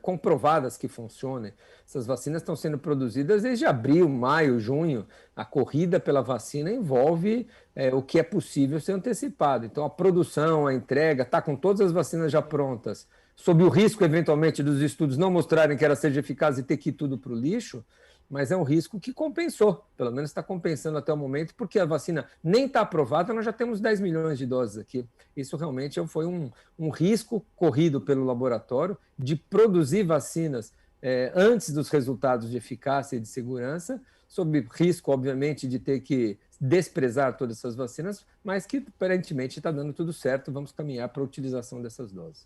comprovadas que funcionem. Essas vacinas estão sendo produzidas desde abril, maio, junho. A corrida pela vacina envolve o que é possível ser antecipado. Então, a produção, a entrega, está com todas as vacinas já prontas, sob o risco, eventualmente, dos estudos não mostrarem que ela seja eficaz e ter que ir tudo para o lixo, mas é um risco que compensou, pelo menos está compensando até o momento, porque a vacina nem está aprovada, nós já temos 10 milhões de doses aqui. Isso realmente foi um risco corrido pelo laboratório de produzir vacinas antes dos resultados de eficácia e de segurança, sob risco, obviamente, de ter que desprezar todas essas vacinas, mas que aparentemente está dando tudo certo, vamos caminhar para a utilização dessas doses.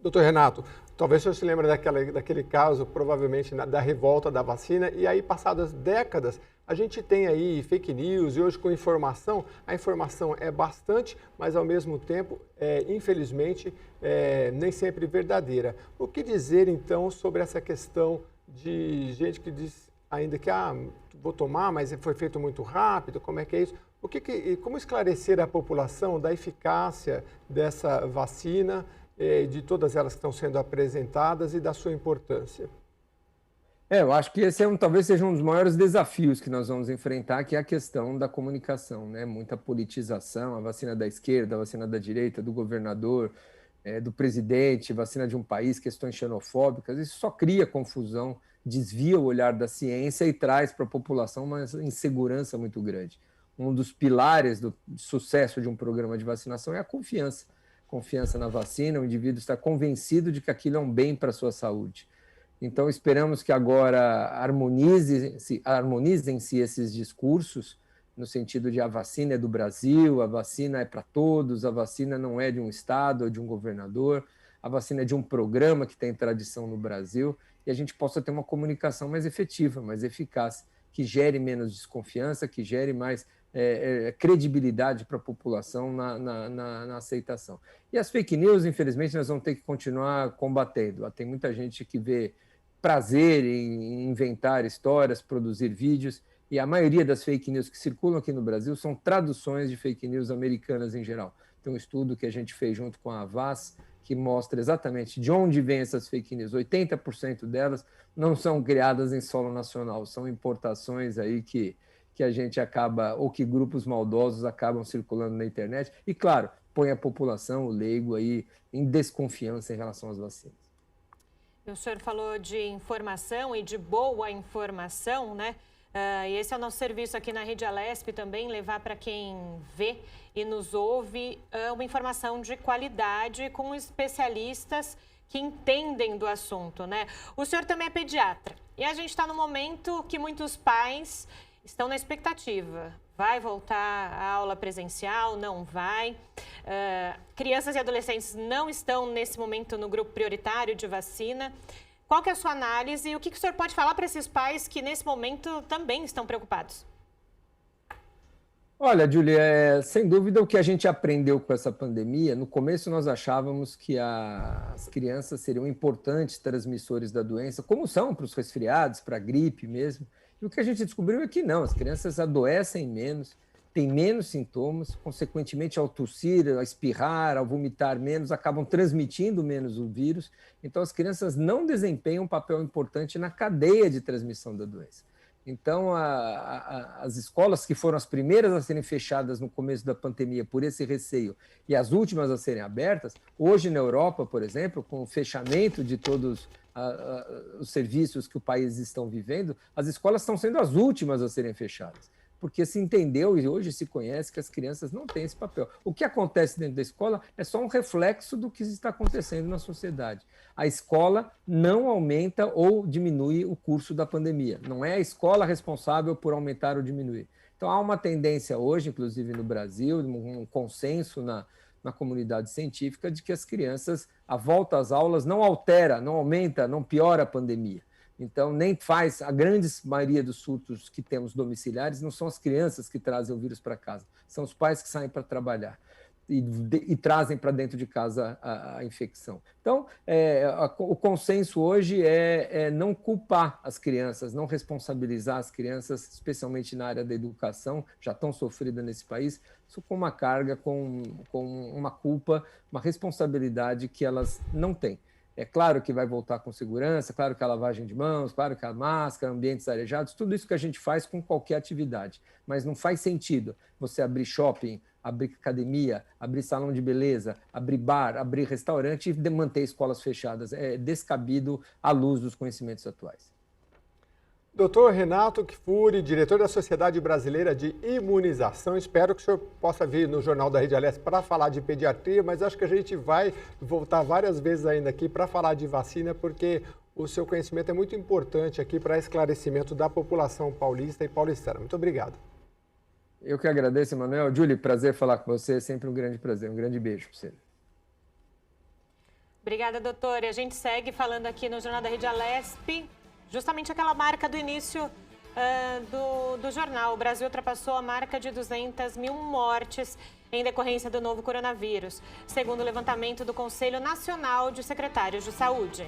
Doutor Renato, talvez o senhor se lembre daquele caso, provavelmente, da revolta da vacina, e aí, passadas décadas, a gente tem aí fake news, e hoje com informação, a informação é bastante, mas ao mesmo tempo, infelizmente, nem sempre verdadeira. O que dizer, então, sobre essa questão de gente que diz ainda que, vou tomar, mas foi feito muito rápido, como é que é isso? Como esclarecer a população da eficácia dessa vacina, de todas elas que estão sendo apresentadas e da sua importância? Eu acho que esse talvez seja um dos maiores desafios que nós vamos enfrentar, que é a questão da comunicação, né? Muita politização, a vacina da esquerda, a vacina da direita, do governador, do presidente, vacina de um país, questões xenofóbicas, isso só cria confusão, desvia o olhar da ciência e traz para a população uma insegurança muito grande. Um dos pilares do sucesso de um programa de vacinação é a confiança. Confiança na vacina, o indivíduo está convencido de que aquilo é um bem para a sua saúde. Então, esperamos que agora harmonizem-se esses discursos, no sentido de a vacina é do Brasil, a vacina é para todos, a vacina não é de um estado ou de um governador, a vacina é de um programa que tem tradição no Brasil, e a gente possa ter uma comunicação mais efetiva, mais eficaz, que gere menos desconfiança, que gere mais credibilidade para a população na aceitação. E as fake news, infelizmente, nós vamos ter que continuar combatendo. Tem muita gente que vê prazer em inventar histórias, produzir vídeos, e a maioria das fake news que circulam aqui no Brasil são traduções de fake news americanas em geral. Tem um estudo que a gente fez junto com a Avaz, que mostra exatamente de onde vêm essas fake news. 80% delas não são criadas em solo nacional, são importações aí que a gente acaba, ou que grupos maldosos acabam circulando na internet, e claro, põe a população, o leigo aí, em desconfiança em relação às vacinas. O senhor falou de informação e de boa informação, né? E esse é o nosso serviço aqui na Rede Alesp também, levar para quem vê e nos ouve uma informação de qualidade com especialistas que entendem do assunto, né? O senhor também é pediatra e a gente está no momento que muitos pais estão na expectativa. Vai voltar a aula presencial? Não vai? Crianças e adolescentes não estão, nesse momento, no grupo prioritário de vacina. Qual que é a sua análise e o que o senhor pode falar para esses pais que, nesse momento, também estão preocupados? Olha, Júlia, sem dúvida o que a gente aprendeu com essa pandemia, no começo nós achávamos que as crianças seriam importantes transmissores da doença, como são para os resfriados, para a gripe mesmo. E o que a gente descobriu é que não, as crianças adoecem menos, têm menos sintomas, consequentemente, ao tossir, ao espirrar, ao vomitar menos, acabam transmitindo menos o vírus. Então, as crianças não desempenham um papel importante na cadeia de transmissão da doença. Então, as escolas que foram as primeiras a serem fechadas no começo da pandemia por esse receio e as últimas a serem abertas, hoje na Europa, por exemplo, com o fechamento de todos os serviços que o país estão vivendo, as escolas estão sendo as últimas a serem fechadas, porque se entendeu e hoje se conhece que as crianças não têm esse papel. O que acontece dentro da escola é só um reflexo do que está acontecendo na sociedade. A escola não aumenta ou diminui o curso da pandemia. Não é a escola responsável por aumentar ou diminuir. Então, há uma tendência hoje, inclusive no Brasil, um consenso na comunidade científica de que as crianças, a volta às aulas não altera, não aumenta, não piora a pandemia. Então, nem faz, a grande maioria dos surtos que temos domiciliares não são as crianças que trazem o vírus para casa, são os pais que saem para trabalhar e trazem para dentro de casa a infecção. Então, o consenso hoje é não culpar as crianças, não responsabilizar as crianças, especialmente na área da educação, já tão sofrida nesse país, com uma carga, com uma culpa, uma responsabilidade que elas não têm. É claro que vai voltar com segurança, claro que a lavagem de mãos, claro que a máscara, ambientes arejados, tudo isso que a gente faz com qualquer atividade. Mas não faz sentido você abrir shopping, abrir academia, abrir salão de beleza, abrir bar, abrir restaurante e manter escolas fechadas. É descabido à luz dos conhecimentos atuais. Doutor Renato Kfouri, diretor da Sociedade Brasileira de Imunização, espero que o senhor possa vir no Jornal da Rede Alesp para falar de pediatria, mas acho que a gente vai voltar várias vezes ainda aqui para falar de vacina, porque o seu conhecimento é muito importante aqui para esclarecimento da população paulista e paulistana. Muito obrigado. Eu que agradeço, Emanuel. Júlio, prazer falar com você, é sempre um grande prazer, um grande beijo para você. Obrigada, doutor. E a gente segue falando aqui no Jornal da Rede Alesp, justamente aquela marca do início do jornal. O Brasil ultrapassou a marca de 200 mil mortes em decorrência do novo coronavírus, segundo o levantamento do Conselho Nacional de Secretários de Saúde.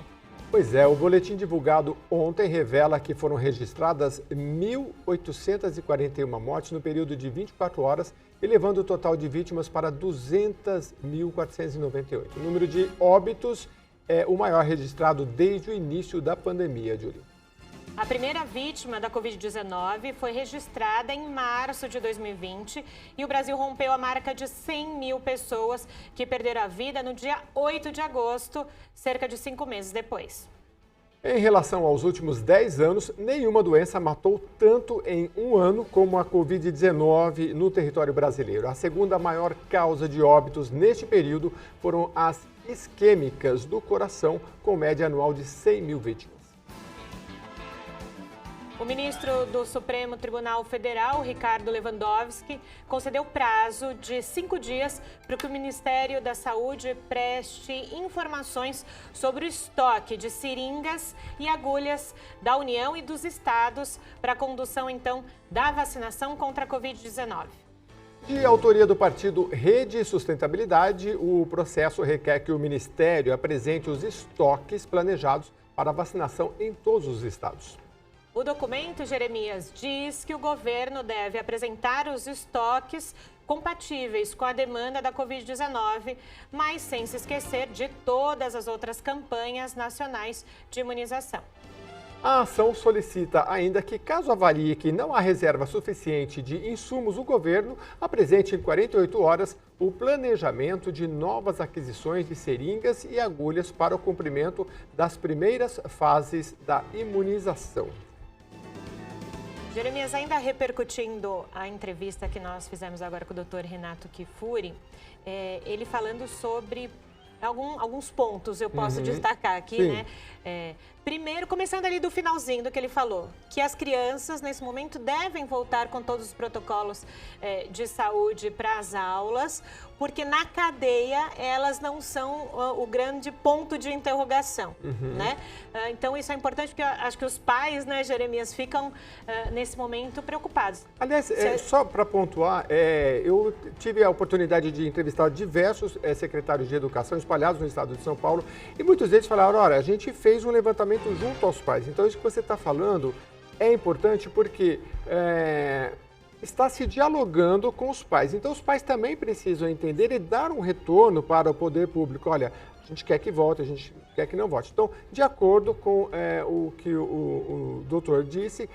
Pois é, o boletim divulgado ontem revela que foram registradas 1.841 mortes no período de 24 horas, elevando o total de vítimas para 200.498. O número de óbitos é o maior registrado desde o início da pandemia, Júlia. A primeira vítima da Covid-19 foi registrada em março de 2020 e o Brasil rompeu a marca de 100 mil pessoas que perderam a vida no dia 8 de agosto, cerca de 5 meses depois. Em relação aos últimos 10 anos, nenhuma doença matou tanto em um ano como a Covid-19 no território brasileiro. A segunda maior causa de óbitos neste período foram as isquêmicas do coração, com média anual de 100 mil vítimas. O ministro do Supremo Tribunal Federal, Ricardo Lewandowski, concedeu prazo de 5 dias para que o Ministério da Saúde preste informações sobre o estoque de seringas e agulhas da União e dos estados para a condução, então, da vacinação contra a Covid-19. De autoria do partido Rede e Sustentabilidade, o processo requer que o Ministério apresente os estoques planejados para a vacinação em todos os estados. O documento, Jeremias, diz que o governo deve apresentar os estoques compatíveis com a demanda da Covid-19, mas sem se esquecer de todas as outras campanhas nacionais de imunização. A ação solicita ainda que, caso avalie que não há reserva suficiente de insumos, o governo apresente em 48 horas o planejamento de novas aquisições de seringas e agulhas para o cumprimento das primeiras fases da imunização. Jeremias, ainda repercutindo a entrevista que nós fizemos agora com o Dr. Renato Kifuri, ele falando sobre alguns pontos, eu posso destacar aqui, Sim. né? Primeiro, começando ali do finalzinho do que ele falou, que as crianças, nesse momento, devem voltar com todos os protocolos de saúde para as aulas, porque na cadeia elas não são o grande ponto de interrogação, né? Então, isso é importante, porque eu acho que os pais, né, Jeremias, ficam, nesse momento, preocupados. Aliás, só para pontuar, eu tive a oportunidade de entrevistar diversos secretários de educação espalhados no estado de São Paulo, e muitos deles falaram, olha, a gente fez um levantamento junto aos pais. Então, isso que você está falando é importante porque está se dialogando com os pais. Então, os pais também precisam entender e dar um retorno para o poder público. Olha, a gente quer que volte, a gente quer que não volte. Então, de acordo com o que o doutor disse,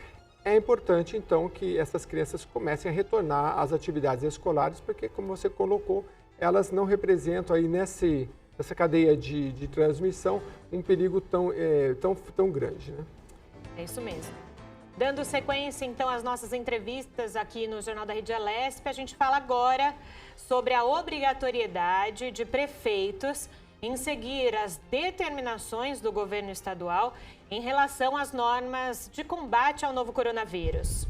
é importante, então, que essas crianças comecem a retornar às atividades escolares, porque, como você colocou, elas não representam aí nessa cadeia de transmissão um perigo tão grande, né? É isso mesmo. Dando sequência, então, às nossas entrevistas aqui no Jornal da Rede Alesp, a gente fala agora sobre a obrigatoriedade de prefeitos em seguir as determinações do governo estadual em relação às normas de combate ao novo coronavírus.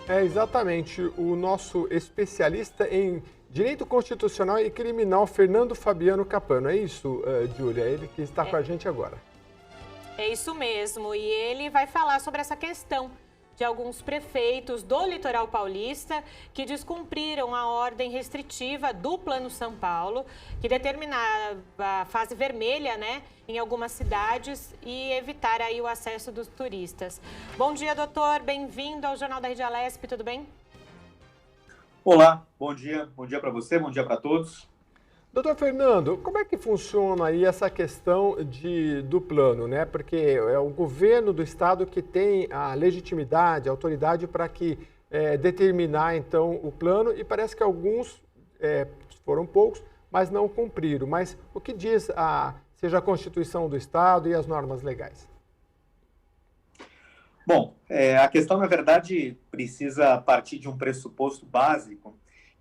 Exatamente. O nosso especialista em Direito Constitucional e Criminal, Fernando Fabiano Capano. É isso, Júlia? Ele que está com a gente agora. É isso mesmo. E ele vai falar sobre essa questão de alguns prefeitos do litoral paulista que descumpriram a ordem restritiva do Plano São Paulo, que determinava a fase vermelha, né, em algumas cidades e evitar aí o acesso dos turistas. Bom dia, doutor. Bem-vindo ao Jornal da Rede Alesp. Tudo bem? Olá, bom dia para você, bom dia para todos. Doutor Fernando, como é que funciona aí essa questão do plano, né? Porque é o governo do estado que tem a legitimidade, a autoridade para que determinar, então, o plano, e parece que alguns, foram poucos, mas não cumpriram. Mas o que diz seja a Constituição do estado e as normas legais? Bom, a questão, na verdade, precisa partir de um pressuposto básico,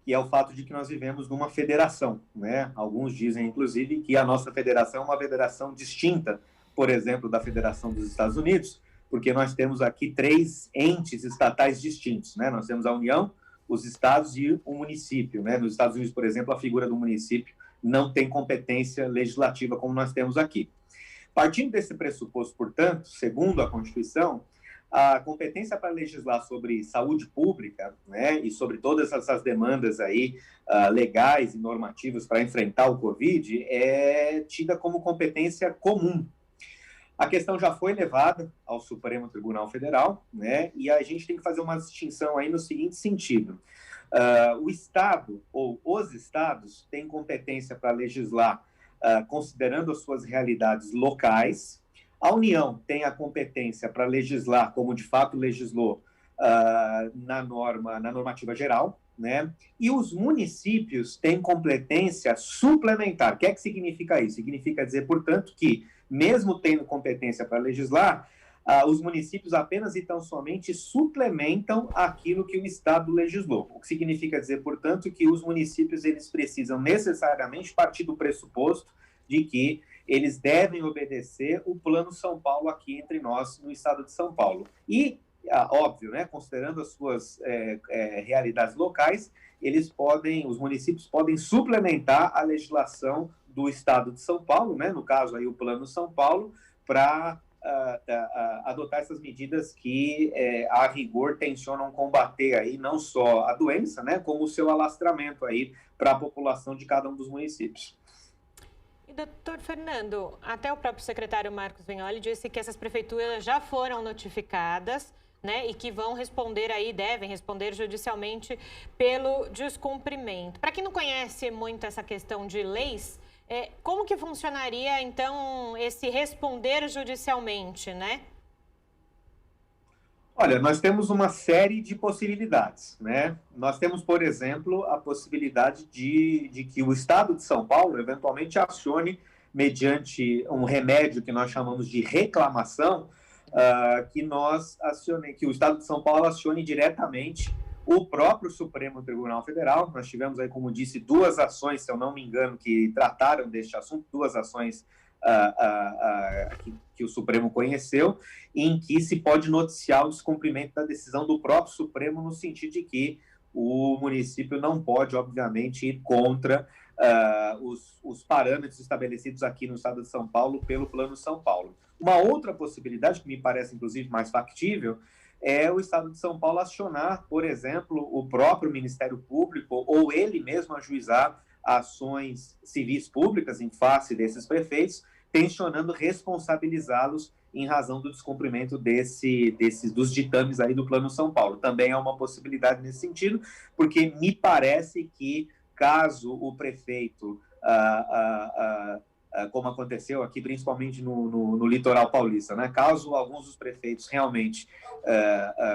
que é o fato de que nós vivemos numa federação, né? Alguns dizem, inclusive, que a nossa federação é uma federação distinta, por exemplo, da Federação dos Estados Unidos, porque nós temos aqui 3 entes estatais distintos, né? Nós temos a União, os estados e o município, né? Nos Estados Unidos, por exemplo, a figura do município não tem competência legislativa como nós temos aqui. Partindo desse pressuposto, portanto, segundo a Constituição, a competência para legislar sobre saúde pública, né, e sobre todas essas demandas aí legais e normativas para enfrentar o Covid é tida como competência comum. A questão já foi levada ao Supremo Tribunal Federal, né, e a gente tem que fazer uma distinção aí no seguinte sentido. O Estado ou os Estados têm competência para legislar considerando as suas realidades locais. A União tem a competência para legislar, como de fato legislou, na normativa geral, né? E os municípios têm competência suplementar. O que é que significa isso? Significa dizer, portanto, que, mesmo tendo competência para legislar, os municípios apenas e tão somente suplementam aquilo que o Estado legislou. O que significa dizer, portanto, que os municípios eles precisam necessariamente partir do pressuposto de que eles devem obedecer o Plano São Paulo aqui entre nós, no estado de São Paulo. E, óbvio, né, considerando as suas realidades locais, os municípios podem suplementar a legislação do estado de São Paulo, né, no caso aí o Plano São Paulo, para adotar essas medidas que, a rigor, tensionam combater aí não só a doença, né, como o seu alastramento aí para a população de cada um dos municípios. E, doutor Fernando, até o próprio secretário Marcos Vignoli disse que essas prefeituras já foram notificadas, né, e que vão responder aí, devem responder judicialmente pelo descumprimento. Para quem não conhece muito essa questão de leis, como que funcionaria, então, esse responder judicialmente, né? Olha, nós temos uma série de possibilidades, né? Nós temos, por exemplo, a possibilidade de que o Estado de São Paulo, eventualmente, acione, mediante um remédio que nós chamamos de reclamação, que o Estado de São Paulo acione diretamente o próprio Supremo Tribunal Federal. Nós tivemos aí, como disse, 2 ações, se eu não me engano, que trataram deste assunto, 2 ações que o Supremo conheceu, em que se pode noticiar o descumprimento da decisão do próprio Supremo, no sentido de que o município não pode, obviamente, ir contra os parâmetros estabelecidos aqui no estado de São Paulo pelo Plano São Paulo. Uma outra possibilidade, que me parece, inclusive, mais factível, é o Estado de São Paulo acionar, por exemplo, o próprio Ministério Público ou ele mesmo ajuizar ações civis públicas em face desses prefeitos, tensionando responsabilizá-los em razão do descumprimento dos ditames aí do Plano São Paulo. Também é uma possibilidade nesse sentido, porque me parece que, caso o prefeito, como aconteceu aqui, principalmente no litoral paulista, né? Caso alguns dos prefeitos realmente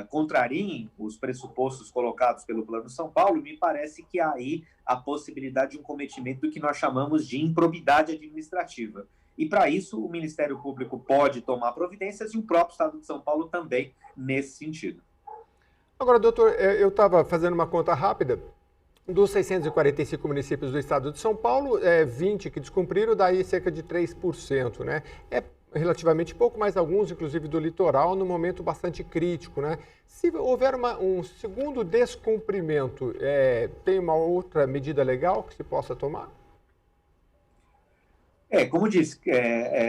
contrariem os pressupostos colocados pelo Plano São Paulo, me parece que há aí a possibilidade de um cometimento do que nós chamamos de improbidade administrativa. E, para isso, o Ministério Público pode tomar providências e o próprio Estado de São Paulo também, nesse sentido. Agora, doutor, eu estava fazendo uma conta rápida. Dos 645 municípios do estado de São Paulo, 20 que descumpriram, daí cerca de 3%, né? É relativamente pouco, mas alguns, inclusive do litoral, num momento bastante crítico, né? Se houver um segundo descumprimento, tem uma outra medida legal que se possa tomar? Como disse,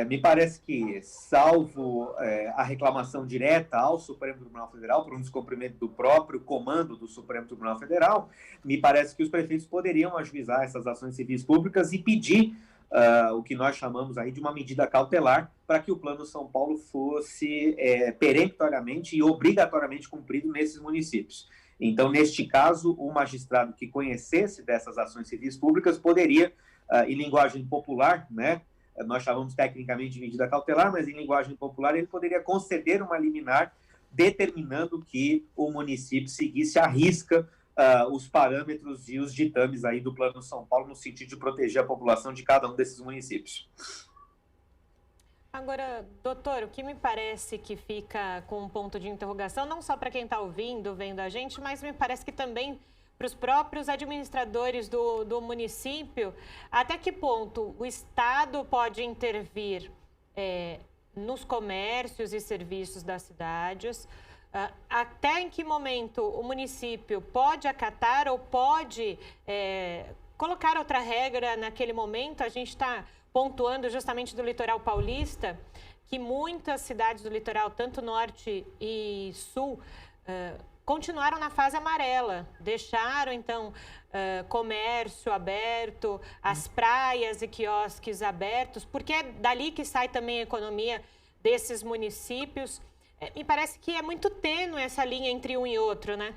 me parece que, salvo a reclamação direta ao Supremo Tribunal Federal por um descumprimento do próprio comando do Supremo Tribunal Federal, me parece que os prefeitos poderiam ajuizar essas ações civis públicas e pedir o que nós chamamos aí de uma medida cautelar para que o Plano São Paulo fosse peremptoriamente e obrigatoriamente cumprido nesses municípios. Então, neste caso, o magistrado que conhecesse dessas ações civis públicas poderia, em linguagem popular, né, nós chamamos tecnicamente de medida cautelar, mas em linguagem popular ele poderia conceder uma liminar determinando que o município seguisse à risca os parâmetros e os ditames aí do Plano São Paulo no sentido de proteger a população de cada um desses municípios. Agora, doutor, o que me parece que fica com um ponto de interrogação, não só para quem está ouvindo, vendo a gente, mas me parece que também para os próprios administradores do município, até que ponto o Estado pode intervir nos comércios e serviços das cidades, até em que momento o município pode acatar ou pode colocar outra regra naquele momento. A gente está pontuando justamente do litoral paulista, que muitas cidades do litoral, tanto norte e sul, continuaram na fase amarela, deixaram, então, comércio aberto, as praias e quiosques abertos, porque é dali que sai também a economia desses municípios. Me parece que é muito tênue essa linha entre um e outro, né?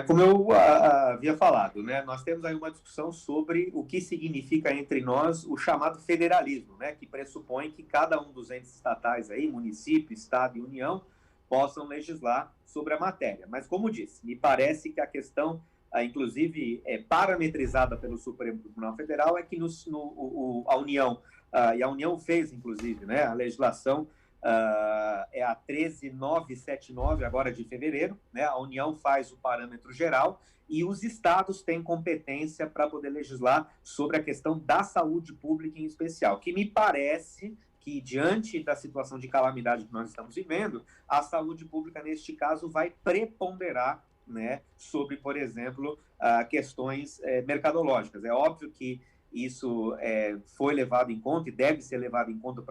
Como eu havia falado, né? Nós temos aí uma discussão sobre o que significa entre nós o chamado federalismo, né? Que pressupõe que cada um dos entes estatais aí, município, estado e união, possam legislar sobre a matéria. Mas, como disse, me parece que a questão, inclusive, parametrizada pelo Supremo Tribunal Federal, é que a União, e a União fez, inclusive, né, a legislação é a 13979, agora de fevereiro, né, a União faz o parâmetro geral e os estados têm competência para poder legislar sobre a questão da saúde pública em especial, que me parece que, diante da situação de calamidade que nós estamos vivendo, a saúde pública, neste caso, vai preponderar, né, sobre, por exemplo, questões mercadológicas. É óbvio que isso foi levado em conta e deve ser levado em conta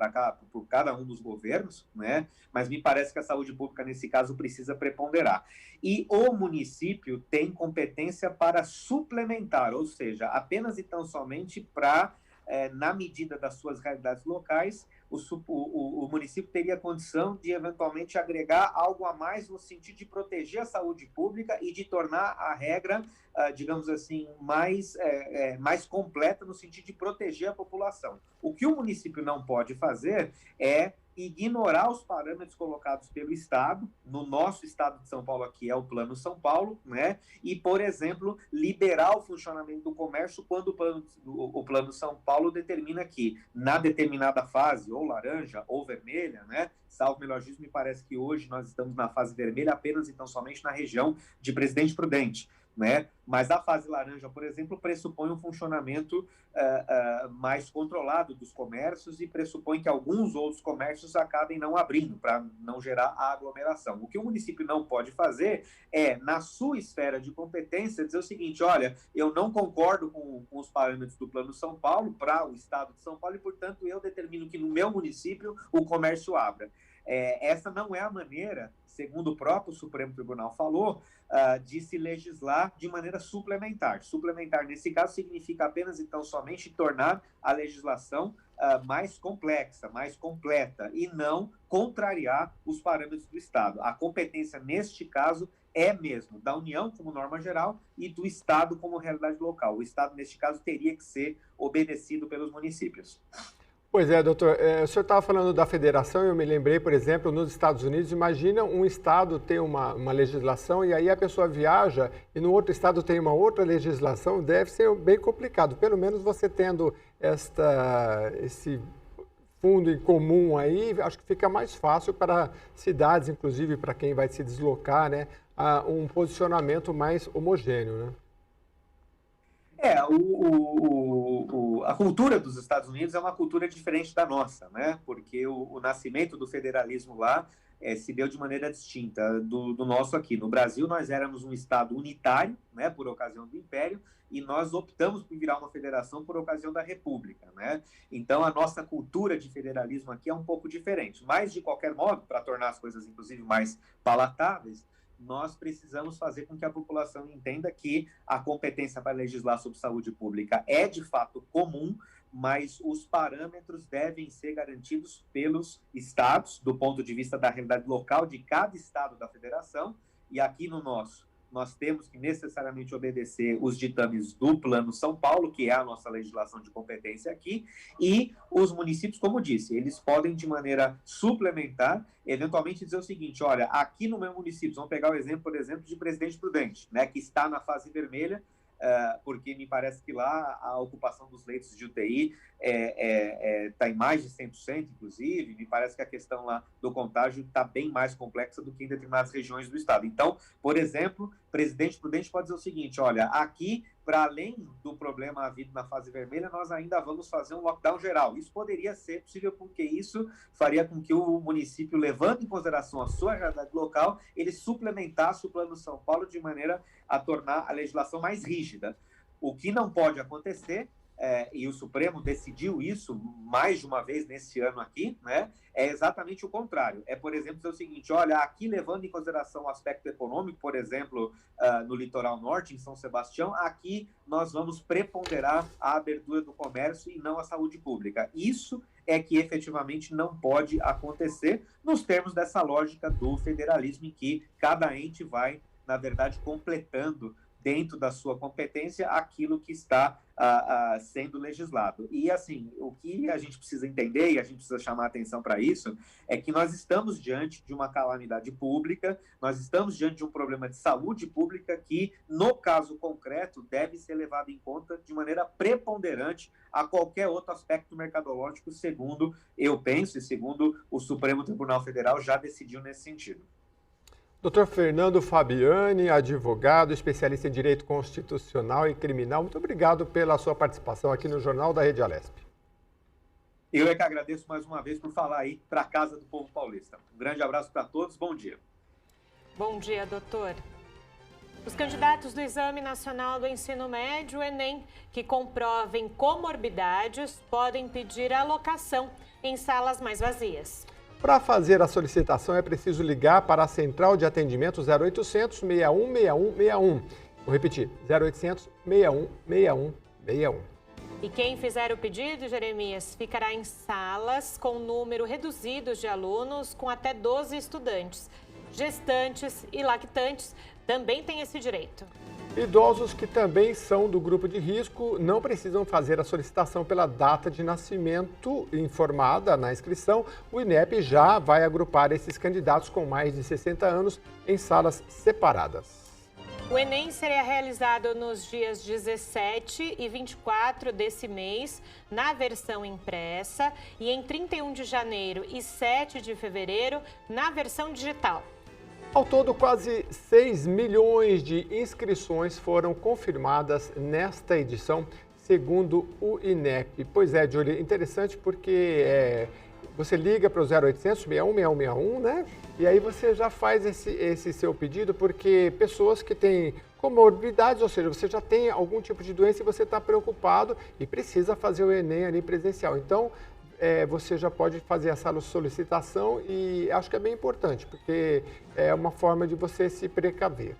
por cada um dos governos, né, mas me parece que a saúde pública, nesse caso, precisa preponderar. E o município tem competência para suplementar, ou seja, apenas e tão somente para, na medida das suas realidades locais, o município teria condição de, eventualmente, agregar algo a mais no sentido de proteger a saúde pública e de tornar a regra, digamos assim, mais completa no sentido de proteger a população. O que o município não pode fazer é ignorar os parâmetros colocados pelo Estado, no nosso Estado de São Paulo aqui é o Plano São Paulo, né? E, por exemplo, liberar o funcionamento do comércio quando o Plano São Paulo determina que, na determinada fase, ou laranja ou vermelha, né? Salvo melhor juízo, me parece que hoje nós estamos na fase vermelha apenas, então, somente na região de Presidente Prudente, né? Mas a fase laranja, por exemplo, pressupõe um funcionamento mais controlado dos comércios e pressupõe que alguns outros comércios acabem não abrindo para não gerar a aglomeração. O que o município não pode fazer é, na sua esfera de competência, dizer o seguinte: olha, eu não concordo com os parâmetros do Plano São Paulo para o Estado de São Paulo e, portanto, eu determino que no meu município o comércio abra. Essa não é a maneira, segundo o próprio Supremo Tribunal falou, de se legislar de maneira suplementar. Suplementar, nesse caso, significa apenas, então, somente tornar a legislação mais complexa, mais completa, e não contrariar os parâmetros do Estado. A competência, neste caso, é mesmo da União como norma geral e do Estado como realidade local. O Estado, neste caso, teria que ser obedecido pelos municípios. Pois é, doutor. O senhor estava falando da federação e eu me lembrei, por exemplo, nos Estados Unidos, imagina um estado ter uma legislação e aí a pessoa viaja e no outro estado tem uma outra legislação, deve ser bem complicado. Pelo menos você tendo esse fundo em comum aí, acho que fica mais fácil para cidades, inclusive para quem vai se deslocar, né, um posicionamento mais homogêneo, né? A cultura dos Estados Unidos é uma cultura diferente da nossa, né? Porque o nascimento do federalismo lá se deu de maneira distinta do nosso aqui. No Brasil, nós éramos um Estado unitário, né, por ocasião do Império, e nós optamos por virar uma federação por ocasião da República, né? Então, a nossa cultura de federalismo aqui é um pouco diferente. Mas, de qualquer modo, para tornar as coisas, inclusive, mais palatáveis, nós precisamos fazer com que a população entenda que a competência para legislar sobre saúde pública é, de fato, comum, mas os parâmetros devem ser garantidos pelos estados, do ponto de vista da realidade local de cada estado da federação, e aqui no nosso, nós temos que necessariamente obedecer os ditames do Plano São Paulo, que é a nossa legislação de competência aqui, e os municípios, como disse, eles podem, de maneira suplementar, eventualmente dizer o seguinte: olha, aqui no meu município, vamos pegar o exemplo, por exemplo, de Presidente Prudente, né, que está na fase vermelha, porque me parece que lá a ocupação dos leitos de UTI está em mais de 100%, inclusive. Me parece que a questão lá do contágio está bem mais complexa do que em determinadas regiões do estado. Então, por exemplo, presidente prudente pode dizer o seguinte, olha, aqui, para além do problema havido na fase vermelha, nós ainda vamos fazer um lockdown geral. Isso poderia ser possível porque isso faria com que o município, levando em consideração a sua realidade local, ele suplementasse o Plano São Paulo de maneira a tornar a legislação mais rígida. O que não pode acontecer, e o Supremo decidiu isso mais de uma vez nesse ano aqui, né, é exatamente o contrário. É, por exemplo, dizer o seguinte, olha, aqui levando em consideração o aspecto econômico, por exemplo, no litoral norte, em São Sebastião, aqui nós vamos preponderar a abertura do comércio e não a saúde pública. Isso é que efetivamente não pode acontecer nos termos dessa lógica do federalismo em que cada ente vai, na verdade, completando dentro da sua competência aquilo que está sendo legislado. E, assim, o que a gente precisa entender, e a gente precisa chamar atenção para isso, é que nós estamos diante de uma calamidade pública, nós estamos diante de um problema de saúde pública que, no caso concreto, deve ser levado em conta de maneira preponderante a qualquer outro aspecto mercadológico, segundo eu penso e segundo o Supremo Tribunal Federal já decidiu nesse sentido. Dr. Fernando Fabiani, advogado, especialista em Direito Constitucional e Criminal, muito obrigado pela sua participação aqui no Jornal da Rede Alesp. Eu é que agradeço mais uma vez por falar aí para a casa do povo paulista. Um grande abraço para todos, bom dia. Bom dia, doutor. Os candidatos do Exame Nacional do Ensino Médio, Enem, que comprovem comorbidades, podem pedir alocação em salas mais vazias. Para fazer a solicitação é preciso ligar para a Central de Atendimento 0800 61 61 61. Vou repetir, 0800 61 61 61. E quem fizer o pedido, Jeremias, ficará em salas com número reduzido de alunos com até 12 estudantes. Gestantes e lactantes também têm esse direito. Idosos que também são do grupo de risco não precisam fazer a solicitação pela data de nascimento informada na inscrição. O INEP já vai agrupar esses candidatos com mais de 60 anos em salas separadas. O Enem será realizado nos dias 17 e 24 desse mês, na versão impressa, e em 31 de janeiro e 7 de fevereiro, na versão digital. Ao todo, quase 6 milhões de inscrições foram confirmadas nesta edição, segundo o INEP. Pois é, Júlia, interessante porque você liga para o 0800 61 61 61, né? E aí você já faz esse seu pedido, porque pessoas que têm comorbidades, ou seja, você já tem algum tipo de doença e você está preocupado e precisa fazer o Enem ali presencial. Então, você já pode fazer essa solicitação e acho que é bem importante, porque é uma forma de você se precaver.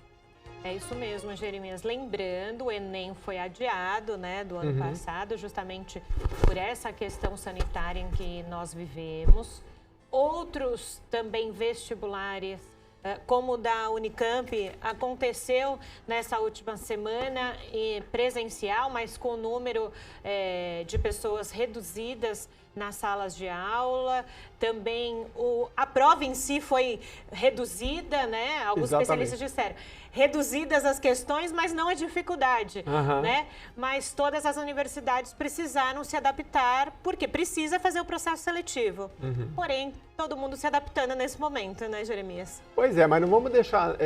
É isso mesmo, Jeremias. Lembrando, o Enem foi adiado, né, do ano passado, justamente por essa questão sanitária em que nós vivemos. Outros também vestibulares, como o da Unicamp, aconteceu nessa última semana presencial, mas com o número de pessoas reduzidas nas salas de aula. Também a prova em si foi reduzida, né? Alguns especialistas disseram, reduzidas as questões, mas não a dificuldade, né? Mas todas as universidades precisaram se adaptar, porque precisa fazer o processo seletivo. Porém, todo mundo se adaptando nesse momento, né, Jeremias? Pois é, mas não vamos deixar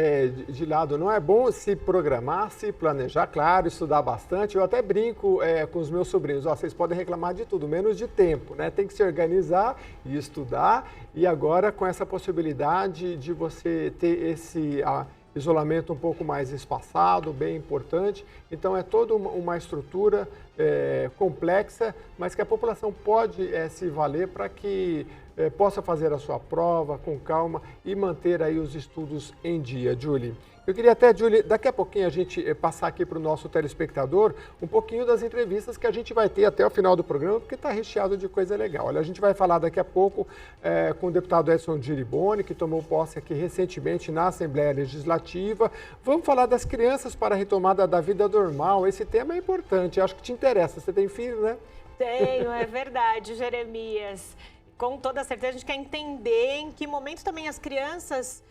de lado, não é bom se programar, se planejar, claro, estudar bastante. Eu até brinco com os meus sobrinhos, vocês podem reclamar de tudo, menos de tempo, né? Tem que se organizar e estudar, e agora com essa possibilidade de você ter esse isolamento um pouco mais espaçado, bem importante. Então é toda uma estrutura complexa, mas que a população pode se valer para que possa fazer a sua prova com calma e manter aí os estudos em dia. Julie, eu queria até, Julie, daqui a pouquinho a gente passar aqui para o nosso telespectador um pouquinho das entrevistas que a gente vai ter até o final do programa, porque está recheado de coisa legal. Olha, a gente vai falar daqui a pouco com o deputado Edson Giriboni, que tomou posse aqui recentemente na Assembleia Legislativa. Vamos falar das crianças para a retomada da vida normal. Esse tema é importante, acho que te interessa. Você tem filho, né? Tenho, é verdade, Jeremias. Com toda certeza, a gente quer entender em que momento também as crianças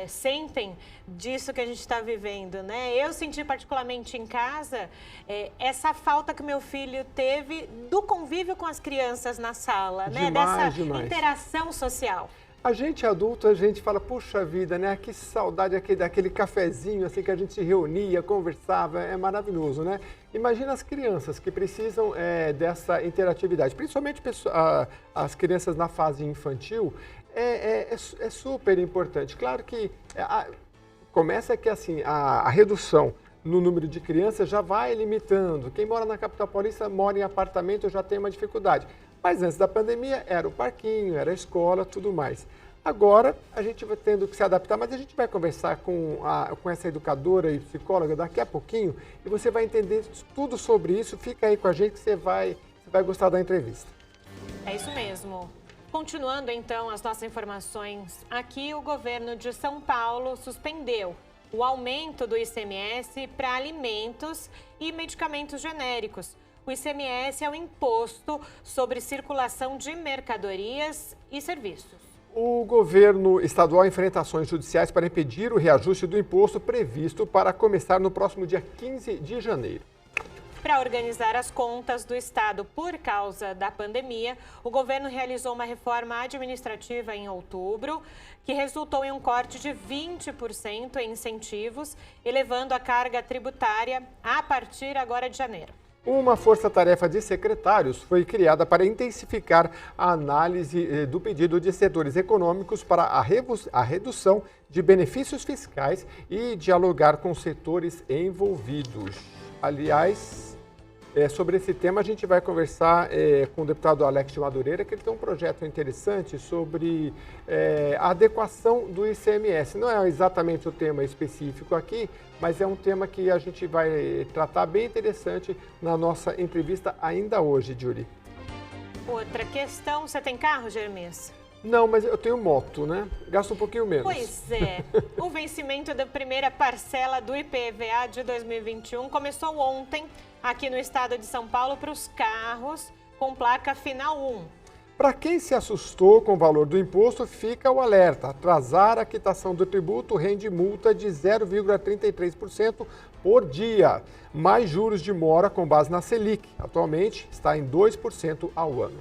sentem disso que a gente está vivendo, né? Eu senti particularmente em casa essa falta que meu filho teve do convívio com as crianças na sala, né? Dessa interação social. A gente adulto, a gente fala, puxa vida, né? Que saudade daquele cafezinho, assim, que a gente se reunia, conversava, é maravilhoso, né? Imagina as crianças que precisam dessa interatividade, principalmente as crianças na fase infantil, é super importante. Claro que começa que, assim, a redução no número de crianças já vai limitando. Quem mora na capital paulista, mora em apartamento, já tem uma dificuldade. Mas antes da pandemia era o parquinho, era a escola, tudo mais. Agora a gente vai tendo que se adaptar, mas a gente vai conversar com essa educadora e psicóloga daqui a pouquinho e você vai entender tudo sobre isso. Fica aí com a gente que você vai gostar da entrevista. É isso mesmo. Continuando então as nossas informações, aqui o governo de São Paulo suspendeu o aumento do ICMS para alimentos e medicamentos genéricos. O ICMS é o imposto sobre circulação de mercadorias e serviços. O governo estadual enfrenta ações judiciais para impedir o reajuste do imposto previsto para começar no próximo dia 15 de janeiro. Para organizar as contas do Estado por causa da pandemia, o governo realizou uma reforma administrativa em outubro, que resultou em um corte de 20% em incentivos, elevando a carga tributária a partir agora de janeiro. Uma força-tarefa de secretários foi criada para intensificar a análise do pedido de setores econômicos para a redução de benefícios fiscais e dialogar com setores envolvidos. Aliás, sobre esse tema a gente vai conversar com o deputado Alex de Madureira, que ele tem um projeto interessante sobre a adequação do ICMS. Não é exatamente o tema específico aqui, mas é um tema que a gente vai tratar bem interessante na nossa entrevista ainda hoje, Julie. Outra questão, você tem carro, Jeremias? Não, mas eu tenho moto, né? Gasto um pouquinho menos. Pois é. O vencimento da primeira parcela do IPVA de 2021 começou ontem aqui no estado de São Paulo para os carros com placa final 1. Para quem se assustou com o valor do imposto, fica o alerta. Atrasar a quitação do tributo rende multa de 0,33% por dia, mais juros de mora com base na Selic. Atualmente está em 2% ao ano.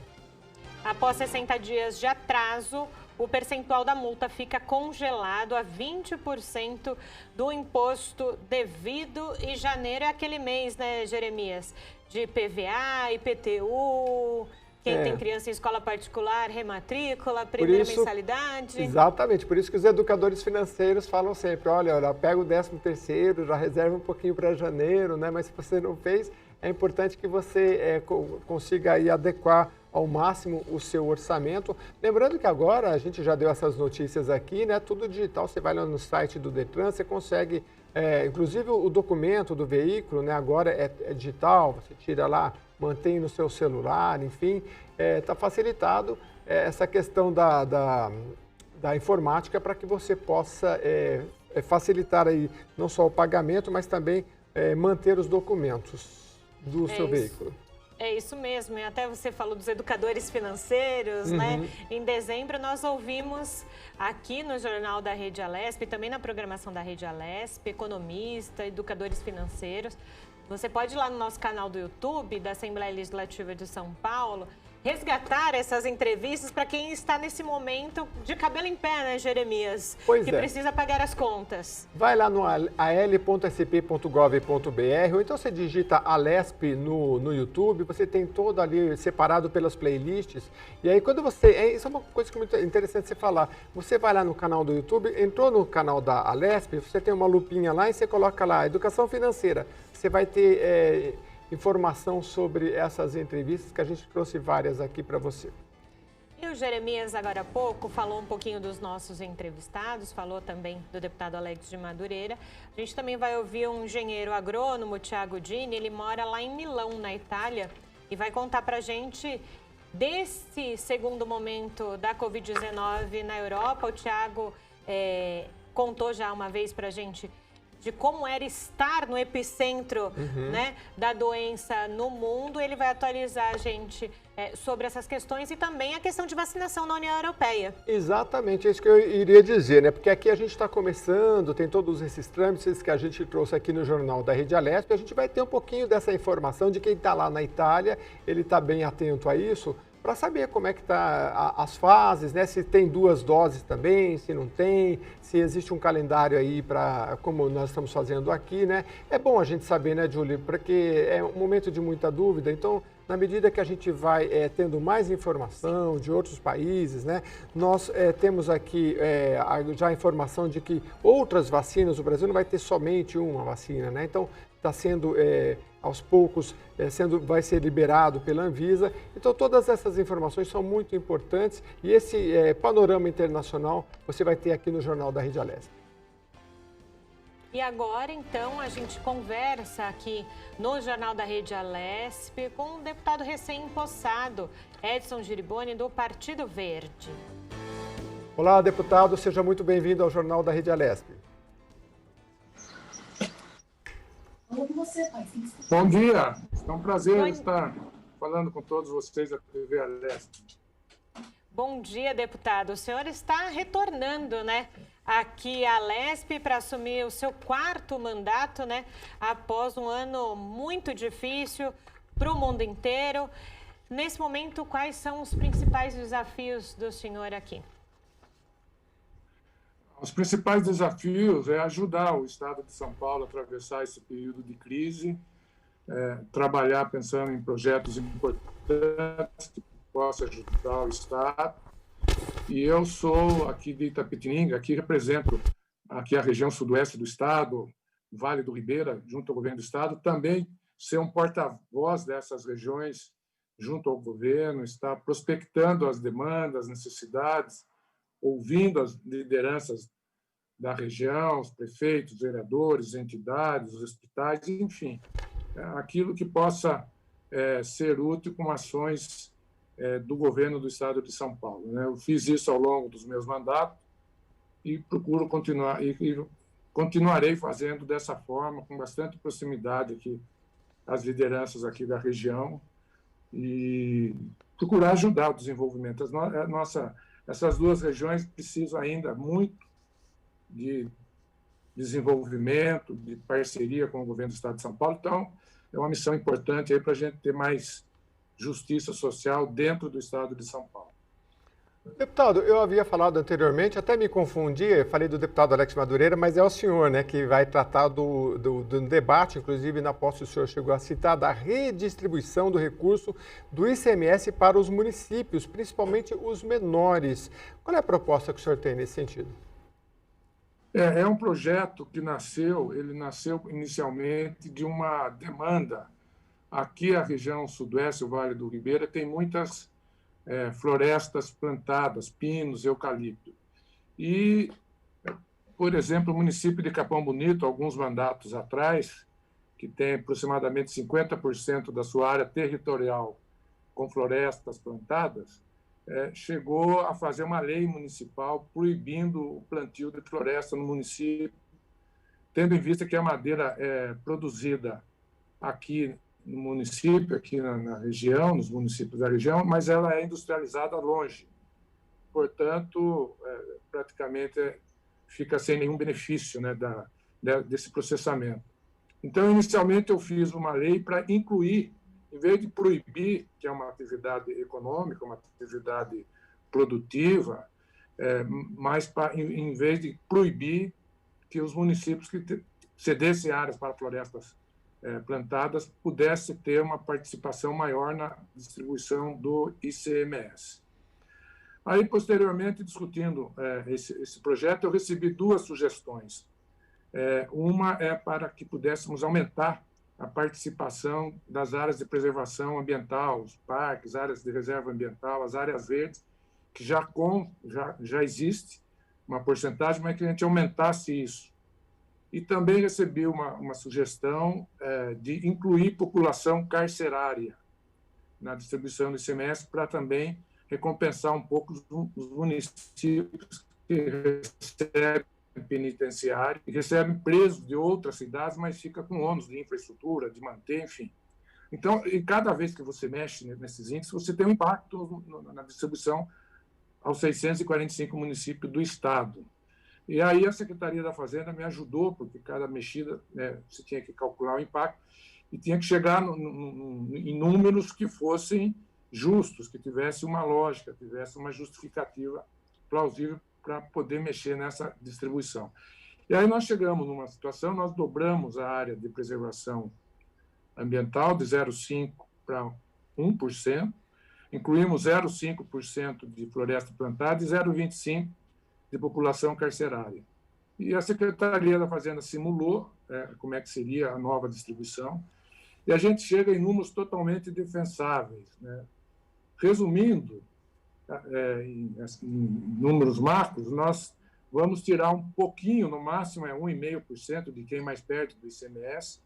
Após 60 dias de atraso, o percentual da multa fica congelado a 20% do imposto devido, e janeiro é aquele mês, né, Jeremias? De IPVA, IPTU, quem tem criança em escola particular, rematrícula, primeira mensalidade. Exatamente, por isso que os educadores financeiros falam sempre, olha, pega o 13º, já reserva um pouquinho para janeiro, né? Mas se você não fez, é importante que você consiga aí adequar ao máximo o seu orçamento. Lembrando que agora a gente já deu essas notícias aqui, né? Tudo digital, você vai lá no site do Detran, você consegue, inclusive o documento do veículo, né? Agora é digital, você tira lá, mantém no seu celular, enfim, está facilitado essa questão da informática para que você possa facilitar aí não só o pagamento, mas também manter os documentos do seu veículo. É isso mesmo, e até você falou dos educadores financeiros, né? Em dezembro nós ouvimos aqui no Jornal da Rede Alesp, também na programação da Rede Alesp, economista, educadores financeiros. Você pode ir lá no nosso canal do YouTube da Assembleia Legislativa de São Paulo, resgatar essas entrevistas para quem está nesse momento de cabelo em pé, né, Jeremias? Pois que precisa pagar as contas. Vai lá no al.sp.gov.br ou então você digita Alesp no YouTube, você tem todo ali separado pelas playlists. E aí quando você... Isso é uma coisa que é muito interessante você falar. Você vai lá no canal do YouTube, entrou no canal da Alesp, você tem uma lupinha lá e você coloca lá Educação Financeira. Você vai ter... informação sobre essas entrevistas, que a gente trouxe várias aqui para você. E o Jeremias, agora há pouco, falou um pouquinho dos nossos entrevistados, falou também do deputado Alex de Madureira. A gente também vai ouvir um engenheiro agrônomo, Thiago Dini, ele mora lá em Milão, na Itália, e vai contar para a gente desse segundo momento da Covid-19 na Europa. O Thiago contou já uma vez para a gente de como era estar no epicentro né, da doença no mundo. Ele vai atualizar a gente sobre essas questões e também a questão de vacinação na União Europeia. Exatamente, é isso que eu iria dizer, né? Porque aqui a gente está começando, tem todos esses trâmites que a gente trouxe aqui no Jornal da Rede Alesp, a gente vai ter um pouquinho dessa informação de quem está lá na Itália, ele está bem atento a isso, para saber como é que está as fases, né? Se tem 2 doses também, se não tem, se existe um calendário aí para, como nós estamos fazendo aqui, né? É bom a gente saber, né, Julie, porque é um momento de muita dúvida, então, na medida que a gente vai tendo mais informação de outros países, né? Nós temos aqui já a informação de que outras vacinas, o Brasil não vai ter somente uma vacina, né? Então, está sendo, aos poucos, vai ser liberado pela Anvisa. Então, todas essas informações são muito importantes e esse panorama internacional você vai ter aqui no Jornal da Rede Alesp. E agora, então, a gente conversa aqui no Jornal da Rede Alesp com um deputado recém-empossado, Edson Giriboni, do Partido Verde. Olá, deputado, seja muito bem-vindo ao Jornal da Rede Alesp. Bom dia, é um prazer estar falando com todos vocês da TV Alesp. Bom dia, deputado. O senhor está retornando, né, aqui à Alesp para assumir o seu 4º mandato, né, após um ano muito difícil para o mundo inteiro. Nesse momento, quais são os principais desafios do senhor aqui? Os principais desafios é ajudar o Estado de São Paulo a atravessar esse período de crise, trabalhar pensando em projetos importantes que possam ajudar o Estado. E eu sou aqui de Itapetininga, aqui represento aqui a região sudoeste do Estado, Vale do Ribeira, junto ao governo do Estado, também ser um porta-voz dessas regiões junto ao governo, estar prospectando as demandas, necessidades, ouvindo as lideranças da região, os prefeitos, vereadores, entidades, os hospitais, enfim, aquilo que possa ser útil com ações do governo do Estado de São Paulo, né? Eu fiz isso ao longo dos meus mandatos e procuro continuar e continuarei fazendo dessa forma, com bastante proximidade aqui às lideranças aqui da região e procurar ajudar o desenvolvimento. Essas 2 regiões precisam ainda muito de desenvolvimento, de parceria com o governo do Estado de São Paulo. Então, é uma missão importante para a gente ter mais justiça social dentro do Estado de São Paulo. Deputado, eu havia falado anteriormente, até me confundi, falei do deputado Alex Madureira, mas é o senhor, né, que vai tratar do debate, inclusive na posse o senhor chegou a citar, da redistribuição do recurso do ICMS para os municípios, principalmente os menores. Qual é a proposta que o senhor tem nesse sentido? É um projeto que nasceu inicialmente de uma demanda. Aqui a região sudoeste, o Vale do Ribeira, tem muitas florestas plantadas, pinos, eucalipto. E, por exemplo, o município de Capão Bonito, alguns mandatos atrás, que tem aproximadamente 50% da sua área territorial com florestas plantadas, chegou a fazer uma lei municipal proibindo o plantio de floresta no município, tendo em vista que a madeira é produzida aqui no município, aqui na região, nos municípios da região, mas ela é industrializada longe. Portanto, praticamente fica sem nenhum benefício, né, desse processamento. Então, inicialmente, eu fiz uma lei para incluir, em vez de proibir, que é uma atividade econômica, uma atividade produtiva, mas em vez de proibir que os municípios que cedessem áreas para florestas plantadas pudessem ter uma participação maior na distribuição do ICMS. Aí, posteriormente, discutindo esse projeto, eu recebi 2 sugestões. Uma é para que pudéssemos aumentar a participação das áreas de preservação ambiental, os parques, áreas de reserva ambiental, as áreas verdes, que já existe uma porcentagem, mas que a gente aumentasse isso. E também recebi uma sugestão de incluir população carcerária na distribuição do ICMS para também recompensar um pouco os municípios que recebem penitenciário e recebem presos de outras cidades, mas fica com ônus de infraestrutura, de manter, enfim. Então, e cada vez que você mexe nesses índices, você tem um impacto na distribuição aos 645 municípios do Estado. E aí a Secretaria da Fazenda me ajudou, porque cada mexida, né, você tinha que calcular o impacto e tinha que chegar em números que fossem justos, que tivessem uma lógica, tivessem uma justificativa plausível para poder mexer nessa distribuição. E aí nós chegamos numa situação, nós dobramos a área de preservação ambiental de 0,5% para 1%, incluímos 0,5% de floresta plantada e 0,25% de população carcerária. E a Secretaria da Fazenda simulou como é que seria a nova distribuição, e a gente chega em números totalmente defensáveis, né? Resumindo, em números macros, nós vamos tirar um pouquinho, no máximo 1,5% de quem mais perde do ICMS,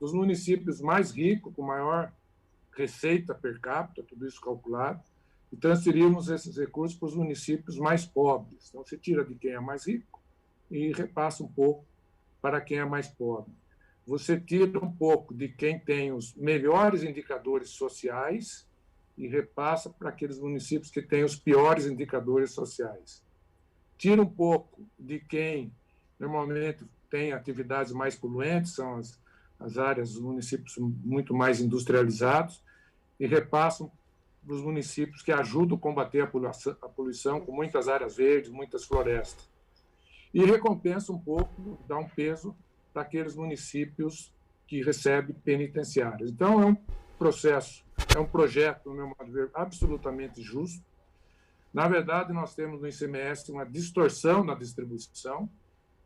dos municípios mais ricos, com maior receita per capita, tudo isso calculado, e transferirmos esses recursos para os municípios mais pobres. Então, você tira de quem é mais rico e repassa um pouco para quem é mais pobre. Você tira um pouco de quem tem os melhores indicadores sociais e repassa para aqueles municípios que têm os piores indicadores sociais. Tira um pouco de quem normalmente tem atividades mais poluentes, são as áreas dos municípios muito mais industrializados, e repassam para os municípios que ajudam a combater a poluição com muitas áreas verdes, muitas florestas. E recompensa um pouco, dá um peso para aqueles municípios que recebem penitenciários. Então, é um processo, é um projeto, no meu modo de ver, absolutamente justo. Na verdade, nós temos no ICMS uma distorção na distribuição.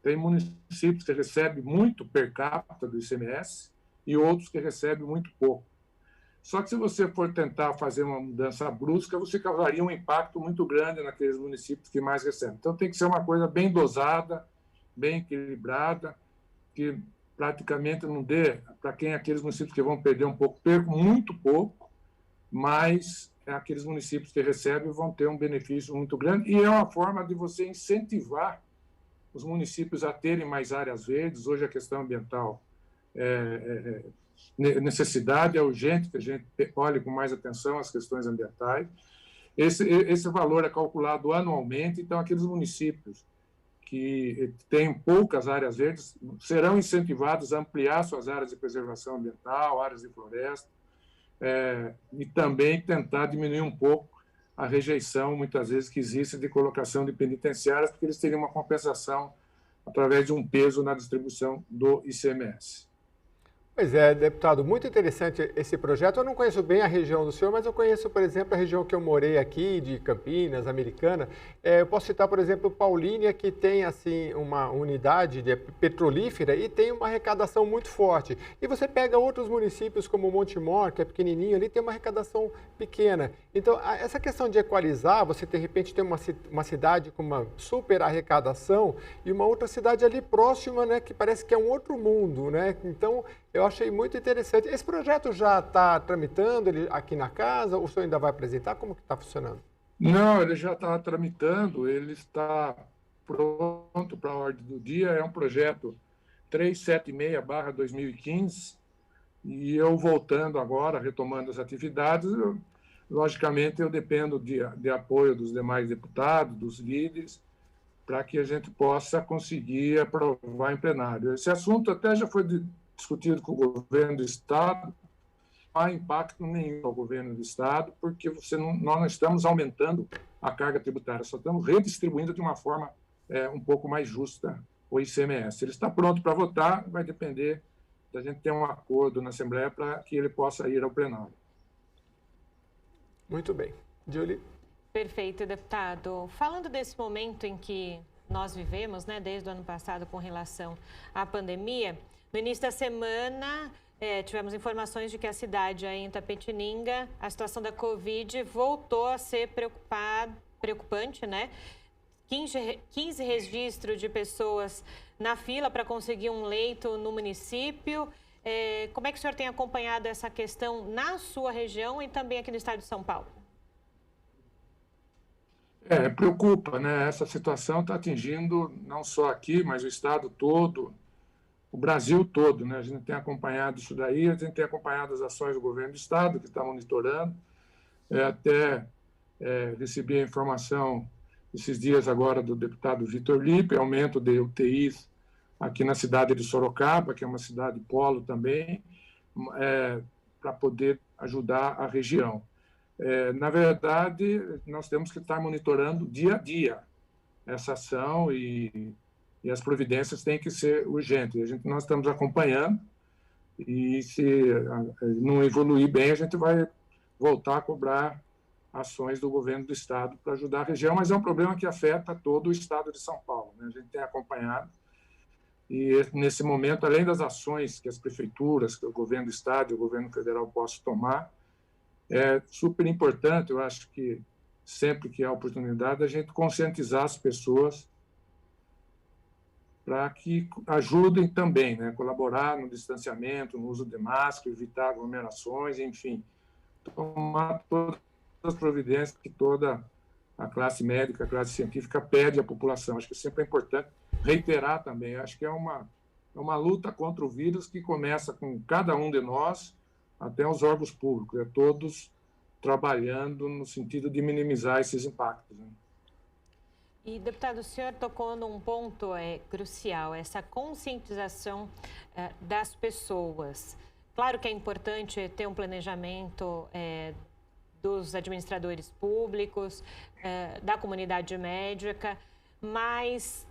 Tem municípios que recebem muito per capita do ICMS e outros que recebem muito pouco. Só que se você for tentar fazer uma mudança brusca, você causaria um impacto muito grande naqueles municípios que mais recebem. Então, tem que ser uma coisa bem dosada, bem equilibrada, que praticamente não dê para quem aqueles municípios que vão perder um pouco, percam muito pouco, mas aqueles municípios que recebem vão ter um benefício muito grande, e é uma forma de você incentivar os municípios a terem mais áreas verdes. Hoje a questão ambiental necessidade, é urgente que a gente olhe com mais atenção as questões ambientais. Esse valor é calculado anualmente, então aqueles municípios que têm poucas áreas verdes serão incentivados a ampliar suas áreas de preservação ambiental, áreas de floresta, e também tentar diminuir um pouco a rejeição, muitas vezes, que existe de colocação de penitenciárias, porque eles teriam uma compensação através de um peso na distribuição do ICMS. Pois é, deputado, muito interessante esse projeto. Eu não conheço bem a região do senhor, mas eu conheço, por exemplo, a região que eu morei aqui, de Campinas, Americana. Eu posso citar, por exemplo, Paulínia, que tem assim uma unidade petrolífera e tem uma arrecadação muito forte. E você pega outros municípios como Montemor, que é pequenininho, ali tem uma arrecadação pequena. Então, essa questão de equalizar, você de repente tem uma cidade com uma super arrecadação e uma outra cidade ali próxima, né, que parece que é um outro mundo, né? Então, eu achei muito interessante. Esse projeto já está tramitando ele aqui na casa? O senhor ainda vai apresentar? Como que está funcionando? Não, ele já está tramitando, ele está pronto para a ordem do dia. É um projeto 376/2015, e eu voltando agora, retomando as atividades, logicamente eu dependo de apoio dos demais deputados, dos líderes, para que a gente possa conseguir aprovar em plenário. Esse assunto até já foi discutido com o governo do Estado, não há impacto nenhum ao governo do Estado, porque nós não estamos aumentando a carga tributária, só estamos redistribuindo de uma forma um pouco mais justa o ICMS. Ele está pronto para votar, vai depender da gente ter um acordo na Assembleia para que ele possa ir ao plenário. Muito bem. Julie? Perfeito, deputado. Falando desse momento em que nós vivemos, né, desde o ano passado com relação à pandemia, no início da semana, tivemos informações de que a cidade, aí em Itapetininga, a situação da Covid voltou a ser preocupante, né? 15 registros de pessoas na fila para conseguir um leito no município. Como é que o senhor tem acompanhado essa questão na sua região e também aqui no estado de São Paulo? Preocupa, né? Essa situação está atingindo não só aqui, mas o estado todo, o Brasil todo, né? A gente tem acompanhado isso daí, a gente tem acompanhado as ações do governo do estado, que está monitorando. Recebi a informação esses dias agora do deputado Vitor Lippe, aumento de UTIs aqui na cidade de Sorocaba, que é uma cidade polo também, para poder ajudar a região. Na verdade, nós temos que estar monitorando dia a dia essa ação e as providências têm que ser urgentes. Nós estamos acompanhando e, se não evoluir bem, a gente vai voltar a cobrar ações do governo do estado para ajudar a região, mas é um problema que afeta todo o estado de São Paulo, né? A gente tem acompanhado e, nesse momento, além das ações que as prefeituras, que o governo do estado e o governo federal possam tomar, é super importante, eu acho que sempre que há oportunidade, a gente conscientizar as pessoas para que ajudem também, né? Colaborar no distanciamento, no uso de máscara, evitar aglomerações, enfim, tomar todas as providências que toda a classe médica, a classe científica pede à população. Acho que sempre é importante reiterar também. Acho que é uma luta contra o vírus que começa com cada um de nós até os órgãos públicos, todos trabalhando no sentido de minimizar esses impactos, né? E, deputado, o senhor tocou num ponto crucial, essa conscientização das pessoas. Claro que é importante ter um planejamento dos administradores públicos, da comunidade médica, mas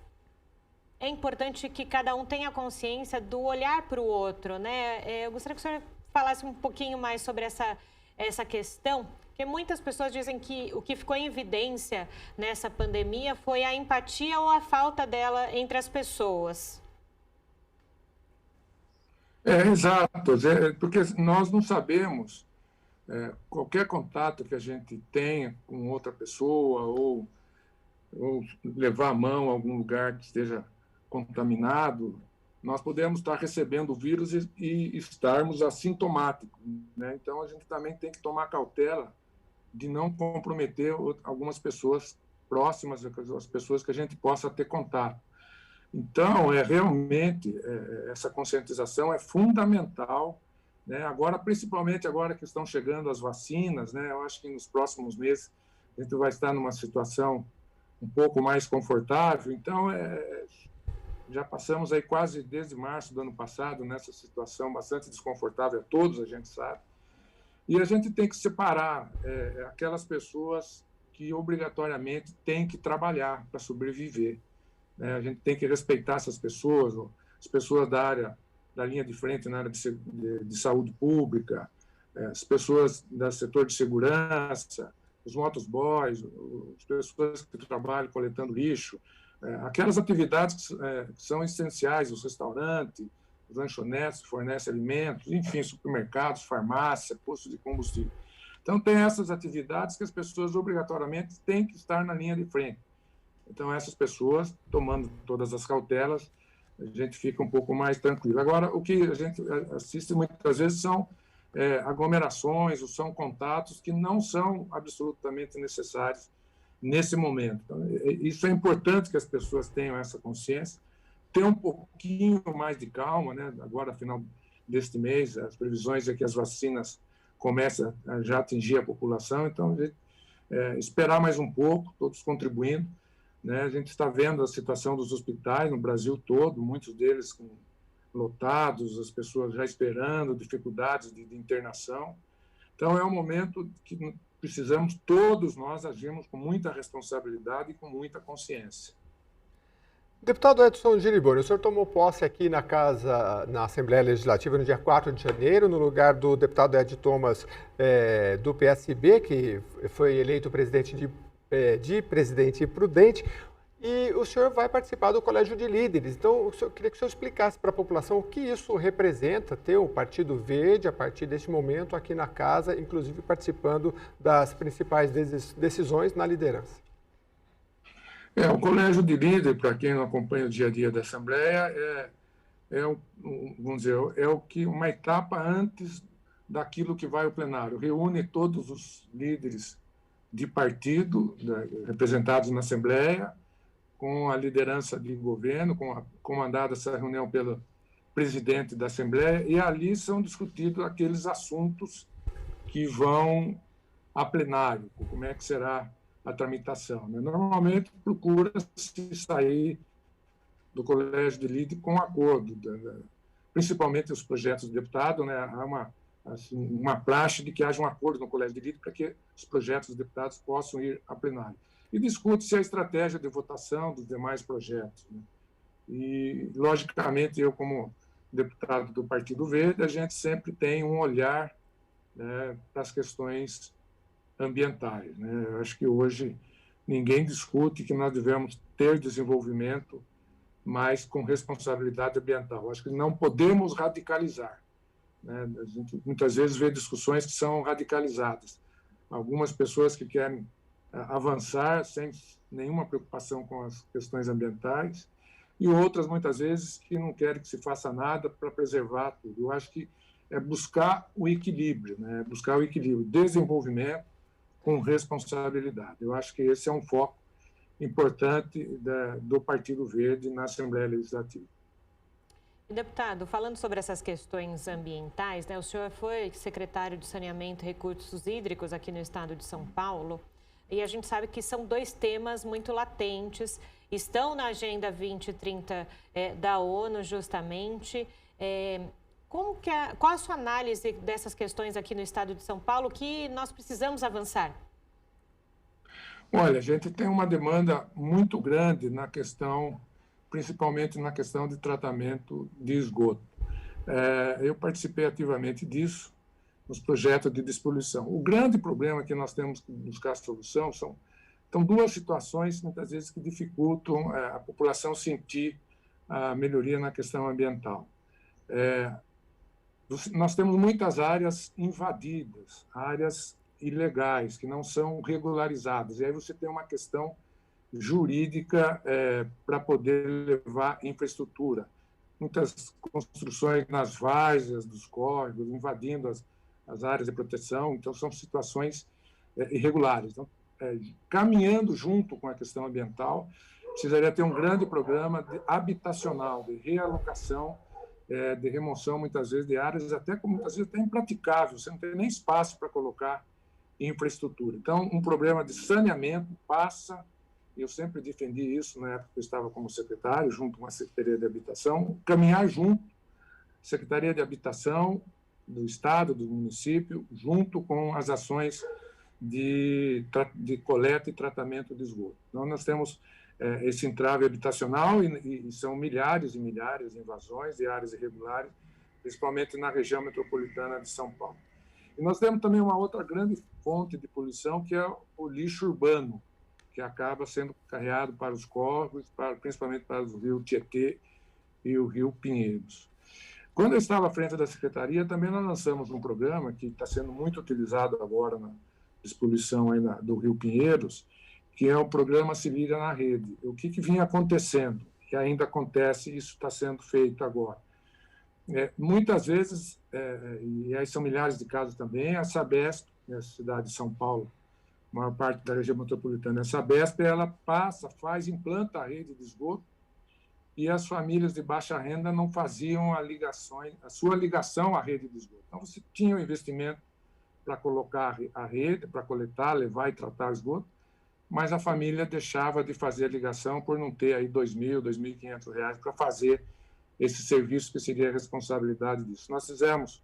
é importante que cada um tenha consciência do olhar para o outro, né? Eu gostaria que o senhor falasse um pouquinho mais sobre essa questão, porque muitas pessoas dizem que o que ficou em evidência nessa pandemia foi a empatia ou a falta dela entre as pessoas. Exato, porque nós não sabemos qualquer contato que a gente tenha com outra pessoa ou levar a mão a algum lugar que esteja contaminado, nós podemos estar recebendo o vírus e estarmos assintomáticos, né? Então, a gente também tem que tomar cautela de não comprometer algumas pessoas próximas, as pessoas que a gente possa ter contato. Então, realmente, essa conscientização é fundamental, né? Agora, principalmente agora que estão chegando as vacinas, né? Eu acho que nos próximos meses a gente vai estar numa situação um pouco mais confortável. Então, já passamos aí quase desde março do ano passado nessa situação bastante desconfortável a todos, a gente sabe. E a gente tem que separar aquelas pessoas que obrigatoriamente têm que trabalhar para sobreviver, né? A gente tem que respeitar essas pessoas, as pessoas da linha de frente na área de saúde pública, as pessoas do setor de segurança, os motoboys, as pessoas que trabalham coletando lixo, aquelas atividades que são essenciais, os restaurantes, os lanchonetes que fornecem alimentos, enfim, supermercados, farmácia, postos de combustível. Então, tem essas atividades que as pessoas obrigatoriamente têm que estar na linha de frente. Então, essas pessoas, tomando todas as cautelas, a gente fica um pouco mais tranquilo. Agora, o que a gente assiste muitas vezes são aglomerações ou são contatos que não são absolutamente necessários nesse momento. Então, isso é importante que as pessoas tenham essa consciência, ter um pouquinho mais de calma, né? Agora, final deste mês, as previsões é que as vacinas comecem a já atingir a população, então, esperar mais um pouco, todos contribuindo, né? A gente está vendo a situação dos hospitais no Brasil todo, muitos deles lotados, as pessoas já esperando, dificuldades de internação. Então, é um momento que precisamos, todos nós, agirmos com muita responsabilidade e com muita consciência. Deputado Edson Giliboni, o senhor tomou posse aqui na Assembleia Legislativa no dia 4 de janeiro, no lugar do deputado Ed Thomas, do PSB, que foi eleito presidente de Presidente Prudente, e o senhor vai participar do Colégio de Líderes. Então, eu queria que o senhor explicasse para a população o que isso representa, ter o Partido Verde, a partir deste momento, aqui na casa, inclusive participando das principais decisões na liderança. O Colégio de Líderes, para quem não acompanha o dia a dia da Assembleia, vamos dizer, uma etapa antes daquilo que vai ao plenário. Reúne todos os líderes de partido representados na Assembleia, com a liderança de governo, comandada essa reunião pelo presidente da Assembleia, e ali são discutidos aqueles assuntos que vão a plenário, como é que será a tramitação, né? Normalmente procura-se sair do Colégio de Líderes com acordo, principalmente os projetos de deputado, né? Há assim, uma praxe de que haja um acordo no Colégio de Elite para que os projetos dos deputados possam ir a plenário. E discute-se a estratégia de votação dos demais projetos, né? E, logicamente, eu, como deputado do Partido Verde, a gente sempre tem um olhar, né, para as questões ambientais, né? Eu acho que hoje ninguém discute que nós devemos ter desenvolvimento, mas com responsabilidade ambiental. Eu acho que não podemos radicalizar, né? A gente muitas vezes vê discussões que são radicalizadas. Algumas pessoas que querem avançar sem nenhuma preocupação com as questões ambientais, e outras, muitas vezes, que não querem que se faça nada para preservar tudo. Eu acho que é buscar o equilíbrio, né? Buscar o equilíbrio, desenvolvimento com responsabilidade. Eu acho que esse é um foco importante do Partido Verde na Assembleia Legislativa. Deputado, falando sobre essas questões ambientais, né, o senhor foi secretário de Saneamento e Recursos Hídricos aqui no estado de São Paulo, e a gente sabe que são dois temas muito latentes, estão na Agenda 2030 da ONU, justamente. Qual a sua análise dessas questões aqui no estado de São Paulo que nós precisamos avançar? Olha, a gente tem uma demanda muito grande na questão, principalmente na questão de tratamento de esgoto. Eu participei ativamente disso, nos projetos de despoluição. O grande problema que nós temos que buscar solução são duas situações, muitas vezes, que dificultam a população sentir a melhoria na questão ambiental. Nós temos muitas áreas invadidas, áreas ilegais, que não são regularizadas. E aí você tem uma questão jurídica para poder levar infraestrutura. Muitas construções nas várzeas dos córregos, invadindo as áreas de proteção. Então, são situações irregulares. Então, caminhando junto com a questão ambiental, precisaria ter um grande programa habitacional, de realocação, de remoção, muitas vezes, de áreas muitas vezes até impraticável. Você não tem nem espaço para colocar infraestrutura. Então, um problema de saneamento passa, eu sempre defendi isso na época que eu estava como secretário, junto com a Secretaria de Habitação, caminhar junto, Secretaria de Habitação do Estado, do município, junto com as ações de coleta e tratamento de esgoto. Então, nós temos esse entrave habitacional e são milhares e milhares de invasões de áreas irregulares, principalmente na região metropolitana de São Paulo. E nós temos também uma outra grande fonte de poluição, que é o lixo urbano, que acaba sendo carregado para os córregos, principalmente para o rio Tietê e o rio Pinheiros. Quando eu estava à frente da Secretaria, também nós lançamos um programa que está sendo muito utilizado agora na despoluição aí do rio Pinheiros, que é o programa Se Liga na Rede. O que vinha acontecendo, que ainda acontece, isso está sendo feito agora. Muitas vezes, e aí são milhares de casos também, a Sabesp, na cidade de São Paulo, a maior parte da região metropolitana, a Sabesp, ela implanta a rede de esgoto, e as famílias de baixa renda não faziam a sua ligação à rede de esgoto. Então, você tinha um investimento para colocar a rede, para coletar, levar e tratar o esgoto, mas a família deixava de fazer a ligação por não ter aí R$2.000, R$2.500 para fazer esse serviço, que seria a responsabilidade disso. Nós fizemos,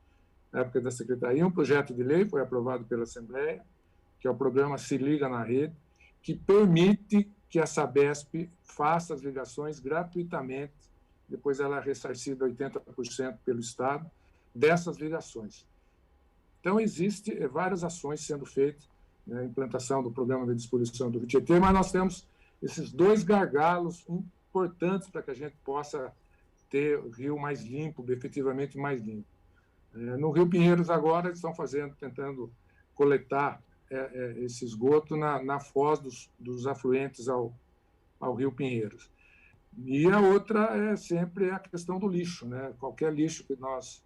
na época da Secretaria, um projeto de lei, foi aprovado pela Assembleia, que é o programa Se Liga na Rede, que permite que a Sabesp faça as ligações gratuitamente, depois ela é ressarcida 80% pelo Estado, dessas ligações. Então, existem várias ações sendo feitas, né, a implantação do programa de despoluição do Rio Tietê, mas nós temos esses dois gargalos importantes para que a gente possa ter o rio mais limpo, efetivamente mais limpo. No Rio Pinheiros, agora, eles estão tentando coletar esse esgoto na foz dos afluentes ao Rio Pinheiros. E a outra é sempre a questão do lixo, né? Qualquer lixo que nós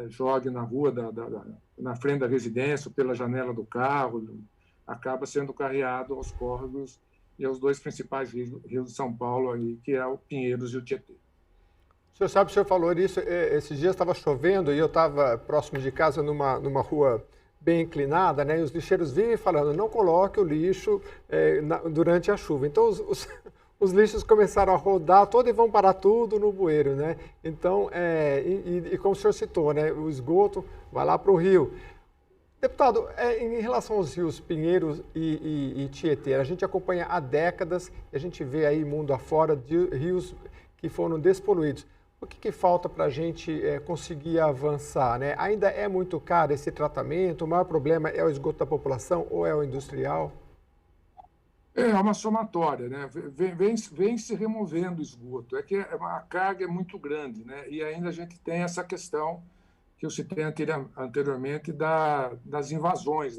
jogue na rua, na frente da residência, pela janela do carro, acaba sendo carreado aos córregos e aos dois principais rios de São Paulo, aí, que é o Pinheiros e o Tietê. O senhor sabe, o senhor falou isso, esses dias estava chovendo e eu estava próximo de casa numa rua bem inclinada, né? E os lixeiros vinham falando, não coloque o lixo durante a chuva. Então, os os lixos começaram a rodar todo e vão parar tudo no bueiro, né? Então, e como o senhor citou, né, o esgoto vai lá para o rio. Deputado, em relação aos rios Pinheiros e Tietê, a gente acompanha há décadas e a gente vê aí mundo afora de rios que foram despoluídos. O que falta para a gente conseguir avançar, né? Ainda é muito caro esse tratamento? O maior problema é o esgoto da população ou é o industrial? É uma somatória, né? Vem se removendo o esgoto. É que a carga é muito grande, né? E ainda a gente tem essa questão que eu citei anteriormente das invasões,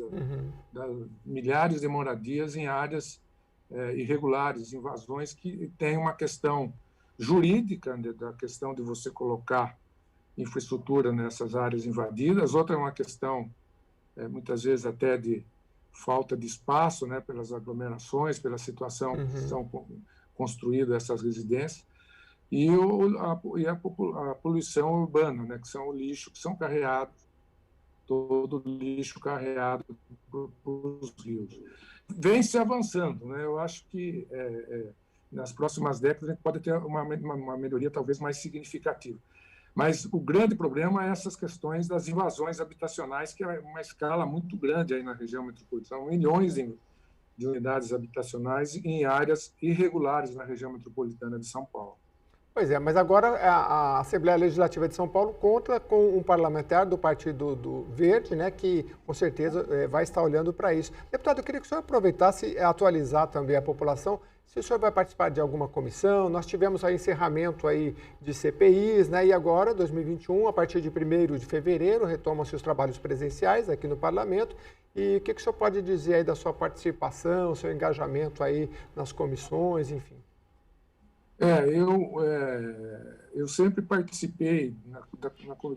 das milhares de moradias em áreas irregulares, invasões que tem uma questão jurídica, né, da questão de você colocar infraestrutura nessas áreas invadidas, outra é uma questão, muitas vezes, até de falta de espaço, né, pelas aglomerações, pela situação que são construídas essas residências, e a poluição urbana, né, que são o lixo que são carreados, todo o lixo carreado para os rios. Vem se avançando, né? Eu acho que nas próximas décadas a gente pode ter uma melhoria talvez mais significativa. Mas o grande problema é essas questões das invasões habitacionais, que é uma escala muito grande aí na região metropolitana, milhões de unidades habitacionais em áreas irregulares na região metropolitana de São Paulo. Pois é, mas agora a Assembleia Legislativa de São Paulo conta com um parlamentar do Partido do Verde, né, que com certeza vai estar olhando para isso. Deputado, eu queria que o senhor aproveitasse e atualizar também a população, se o senhor vai participar de alguma comissão. Nós tivemos aí encerramento aí de CPIs, né, e agora, 2021, a partir de 1º de fevereiro, retomam-se os trabalhos presenciais aqui no Parlamento. E o que o senhor pode dizer aí da sua participação, seu engajamento aí nas comissões, enfim? Eu sempre participei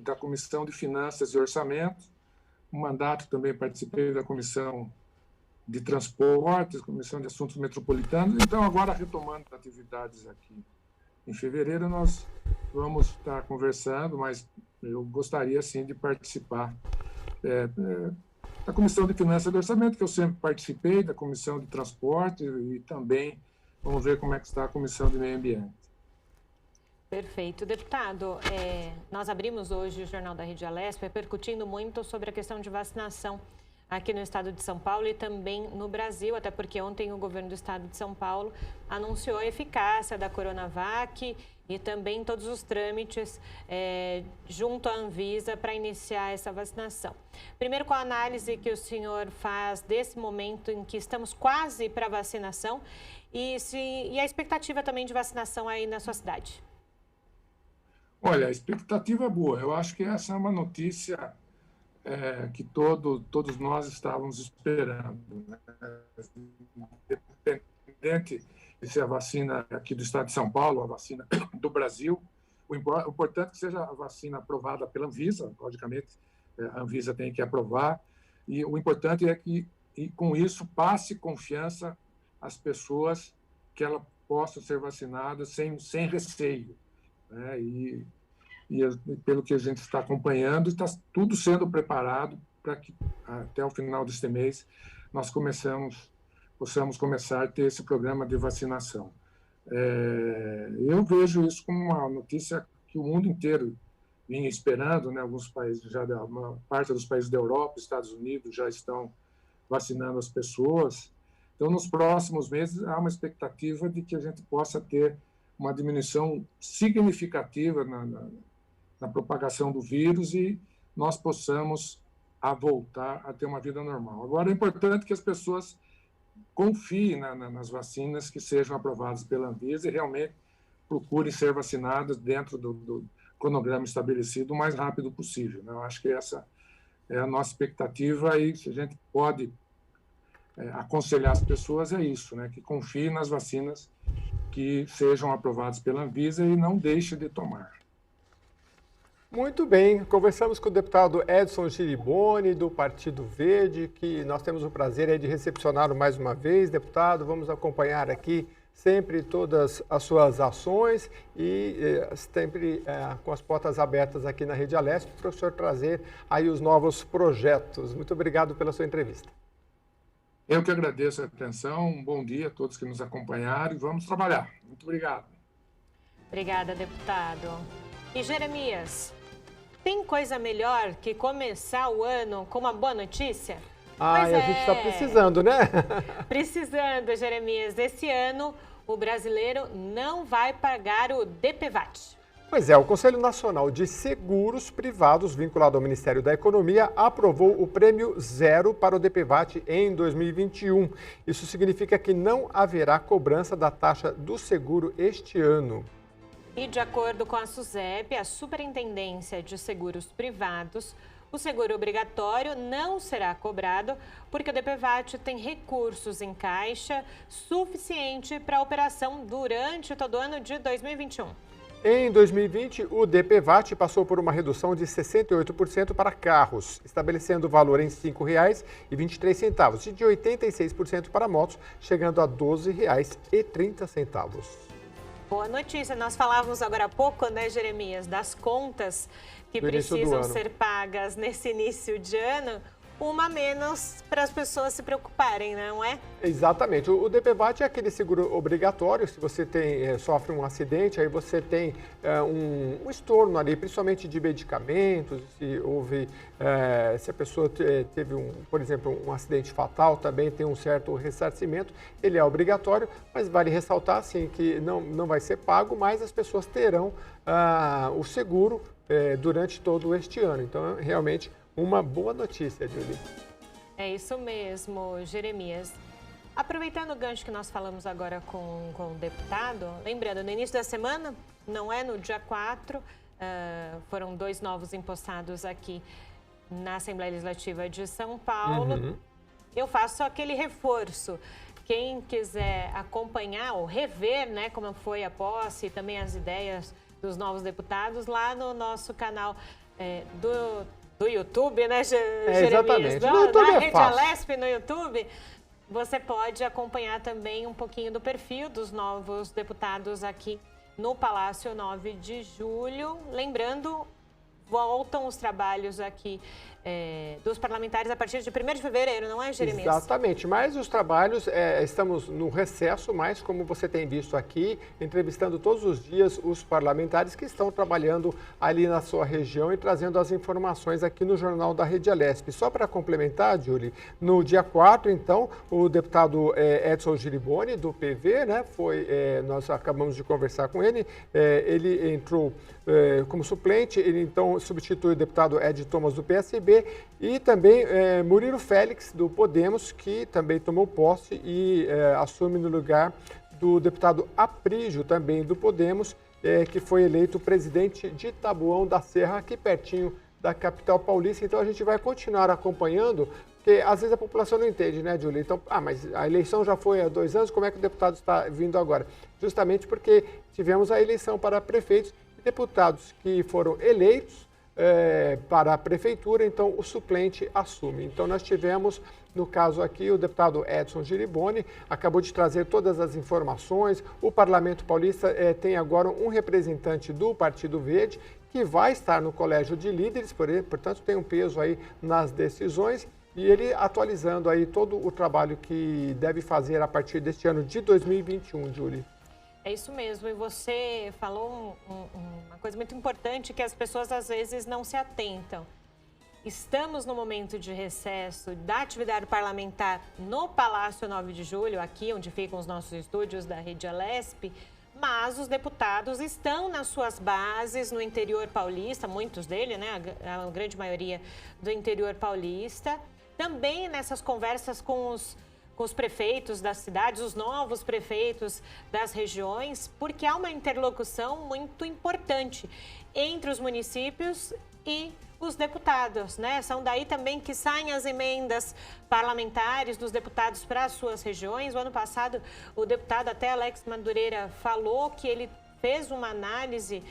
da Comissão de Finanças e Orçamento, um mandato também participei da Comissão de Transportes, Comissão de Assuntos Metropolitanos. Então, agora, retomando atividades aqui em fevereiro, nós vamos estar conversando, mas eu gostaria, sim, de participar da Comissão de Finanças e Orçamento, que eu sempre participei, da Comissão de Transporte e também vamos ver como é que está a Comissão de Meio Ambiente. Perfeito. Deputado, nós abrimos hoje o Jornal da Rede Alesp repercutindo muito sobre a questão de vacinação aqui no estado de São Paulo e também no Brasil, até porque ontem o governo do estado de São Paulo anunciou a eficácia da Coronavac e também todos os trâmites junto à Anvisa para iniciar essa vacinação. Primeiro, com a análise que o senhor faz desse momento em que estamos quase para a vacinação e a expectativa também de vacinação aí na sua cidade. Olha, a expectativa é boa. Eu acho que essa é uma notícia que todos nós estávamos esperando, né? Independente de ser a vacina aqui do estado de São Paulo, a vacina do Brasil, o importante é que seja a vacina aprovada pela Anvisa, logicamente, a Anvisa tem que aprovar, e o importante é que, com isso, passe confiança às pessoas que elas possam ser vacinadas sem receio, né? E pelo que a gente está acompanhando, está tudo sendo preparado para que até o final deste mês nós possamos começar a ter esse programa de vacinação. Eu vejo isso como uma notícia que o mundo inteiro vinha esperando, né? Alguns países, uma parte dos países da Europa, Estados Unidos, já estão vacinando as pessoas. Então, nos próximos meses, há uma expectativa de que a gente possa ter uma diminuição significativa na propagação do vírus e nós possamos voltar a ter uma vida normal. Agora, é importante que as pessoas confiem nas vacinas que sejam aprovadas pela Anvisa e realmente procurem ser vacinadas dentro do cronograma estabelecido o mais rápido possível, né? Eu acho que essa é a nossa expectativa e se a gente pode aconselhar as pessoas é isso, né? Que confiem nas vacinas que sejam aprovadas pela Anvisa e não deixem de tomar. Muito bem, conversamos com o deputado Edson Giriboni, do Partido Verde, que nós temos o prazer de recepcioná-lo mais uma vez. Deputado, vamos acompanhar aqui sempre todas as suas ações e sempre com as portas abertas aqui na Rede Alesp para o senhor trazer aí os novos projetos. Muito obrigado pela sua entrevista. Eu que agradeço a atenção, um bom dia a todos que nos acompanharam e vamos trabalhar. Muito obrigado. Obrigada, deputado. E Jeremias, tem coisa melhor que começar o ano com uma boa notícia? A gente está precisando, né? Precisando, Jeremias. Esse ano, o brasileiro não vai pagar o DPVAT. Pois é, o Conselho Nacional de Seguros Privados, vinculado ao Ministério da Economia, aprovou o prêmio zero para o DPVAT em 2021. Isso significa que não haverá cobrança da taxa do seguro este ano. E de acordo com a SUSEP, a Superintendência de Seguros Privados, o seguro obrigatório não será cobrado porque o DPVAT tem recursos em caixa suficiente para a operação durante todo o ano de 2021. Em 2020, o DPVAT passou por uma redução de 68% para carros, estabelecendo o valor em R$ 5,23 e de 86% para motos, chegando a R$ 12,30. Boa notícia, nós falávamos agora há pouco, né, Jeremias, das contas que precisam ser pagas nesse início de ano, uma a menos para as pessoas se preocuparem, não é? Exatamente. O DPVAT é aquele seguro obrigatório. Se você sofre um acidente, aí você tem um estorno ali, principalmente de medicamentos. Se a pessoa teve, por exemplo, um acidente fatal, também tem um certo ressarcimento. Ele é obrigatório, mas vale ressaltar, assim, que não vai ser pago, mas as pessoas terão o seguro durante todo este ano. Então, realmente, uma boa notícia, Julie. É isso mesmo, Jeremias. Aproveitando o gancho que nós falamos agora com o deputado, lembrando, no início da semana, não é no dia 4, foram 2 novos empossados aqui na Assembleia Legislativa de São Paulo. Uhum. Eu faço aquele reforço. Quem quiser acompanhar ou rever, né, como foi a posse e também as ideias dos novos deputados, lá no nosso canal do YouTube, né, Jeremias? Exatamente. Da Rede Alesp no YouTube, você pode acompanhar também um pouquinho do perfil dos novos deputados aqui no Palácio 9 de Julho. Lembrando, voltam os trabalhos aqui dos parlamentares a partir de 1º de fevereiro, não é, Jeremias? Exatamente, mas os trabalhos, estamos no recesso, mas como você tem visto aqui, entrevistando todos os dias os parlamentares que estão trabalhando ali na sua região e trazendo as informações aqui no Jornal da Rede Alesp. Só para complementar, Julie, no dia 4, então, o deputado Edson Giriboni, do PV, né, nós acabamos de conversar com ele, ele entrou como suplente, ele então substitui o deputado Ed Thomas, do PSB, e também Murilo Félix, do Podemos, que também tomou posse e assume no lugar do deputado Aprígio, também do Podemos, que foi eleito presidente de Taboão da Serra, aqui pertinho da capital paulista. Então a gente vai continuar acompanhando, porque às vezes a população não entende, né, Júlia? Então, mas a eleição já foi há 2 anos, como é que o deputado está vindo agora? Justamente porque tivemos a eleição para prefeitos e deputados que foram eleitos para a prefeitura, então o suplente assume. Então nós tivemos, no caso aqui, o deputado Edson Giriboni, acabou de trazer todas as informações. O Parlamento Paulista tem agora um representante do Partido Verde, que vai estar no Colégio de Líderes, portanto tem um peso aí nas decisões, e ele atualizando aí todo o trabalho que deve fazer a partir deste ano de 2021, Júlia. É isso mesmo, e você falou uma coisa muito importante que as pessoas às vezes não se atentam. Estamos no momento de recesso da atividade parlamentar no Palácio 9 de Julho, aqui onde ficam os nossos estúdios da Rede Alesp, mas os deputados estão nas suas bases no interior paulista, muitos deles, né, a grande maioria do interior paulista, também nessas conversas com os prefeitos das cidades, os novos prefeitos das regiões, porque há uma interlocução muito importante entre os municípios e os deputados, né? São daí também que saem as emendas parlamentares dos deputados para as suas regiões. O ano passado, o deputado até Alex Madureira falou que ele fez uma análise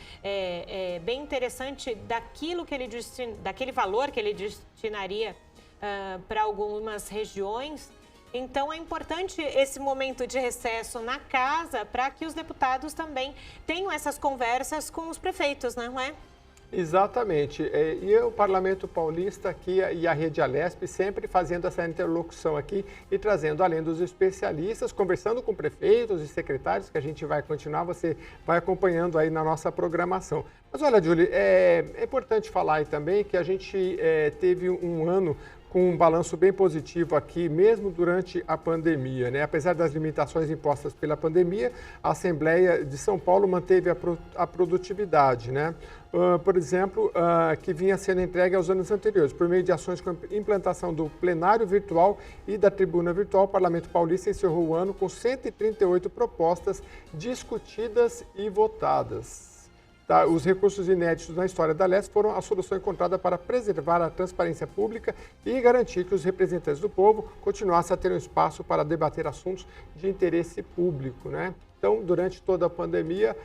bem interessante daquele valor que ele destinaria para algumas regiões. Então, é importante esse momento de recesso na casa para que os deputados também tenham essas conversas com os prefeitos, não é? Exatamente. E o Parlamento Paulista aqui e a Rede Alesp sempre fazendo essa interlocução aqui e trazendo, além dos especialistas, conversando com prefeitos e secretários, que a gente vai continuar, você vai acompanhando aí na nossa programação. Mas olha, Julie, é importante falar aí também que a gente teve um ano com um balanço bem positivo aqui, mesmo durante a pandemia, né? Apesar das limitações impostas pela pandemia, a Assembleia de São Paulo manteve a produtividade, né? Por exemplo, que vinha sendo entregue aos anos anteriores, por meio de ações com implantação do plenário virtual e da tribuna virtual. O Parlamento Paulista encerrou o ano com 138 propostas discutidas e votadas. Tá, os recursos inéditos na história da Alesp foram a solução encontrada para preservar a transparência pública e garantir que os representantes do povo continuassem a ter um espaço para debater assuntos de interesse público, né? Então, durante toda a pandemia,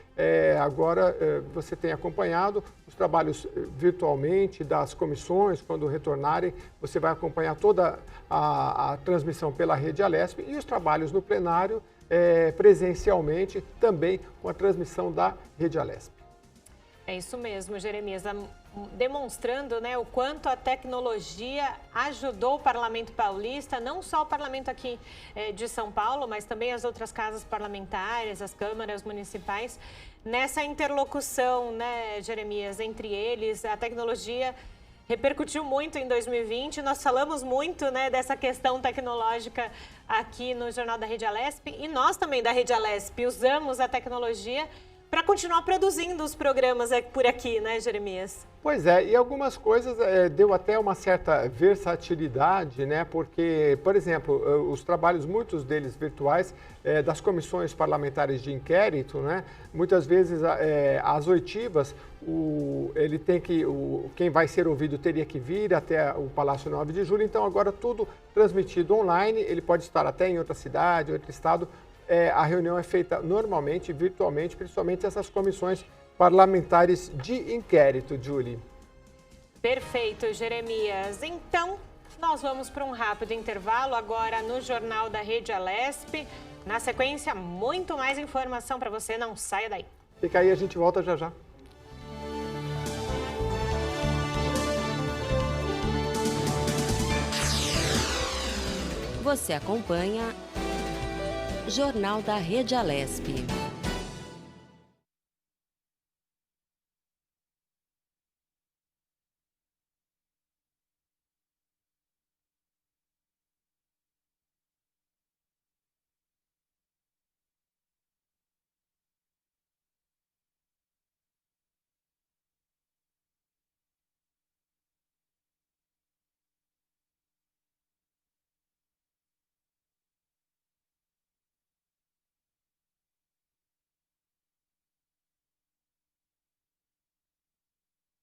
agora você tem acompanhado os trabalhos virtualmente das comissões, quando retornarem, você vai acompanhar toda a transmissão pela Rede Alesp e os trabalhos no plenário presencialmente, também com a transmissão da Rede Alesp. É isso mesmo, Jeremias, demonstrando, né, o quanto a tecnologia ajudou o Parlamento Paulista, não só o Parlamento aqui de São Paulo, mas também as outras casas parlamentares, as câmaras municipais, nessa interlocução, né, Jeremias, entre eles. A tecnologia repercutiu muito em 2020, nós falamos muito, né, dessa questão tecnológica aqui no Jornal da Rede Alesp, e nós também da Rede Alesp usamos a tecnologia para continuar produzindo os programas por aqui, né, Jeremias? Pois é, e algumas coisas deu até uma certa versatilidade, né? Porque, por exemplo, os trabalhos, muitos deles virtuais, das comissões parlamentares de inquérito, né? Muitas vezes as oitivas, quem vai ser ouvido teria que vir até o Palácio 9 de Julho, então agora tudo transmitido online, ele pode estar até em outra cidade, outro estado. A reunião é feita normalmente, virtualmente, principalmente essas comissões parlamentares de inquérito, Julie. Perfeito, Jeremias. Então, nós vamos para um rápido intervalo agora no Jornal da Rede Alesp. Na sequência, muito mais informação para você, não saia daí. Fica aí, a gente volta já já. Você acompanha Jornal da Rede Alesp.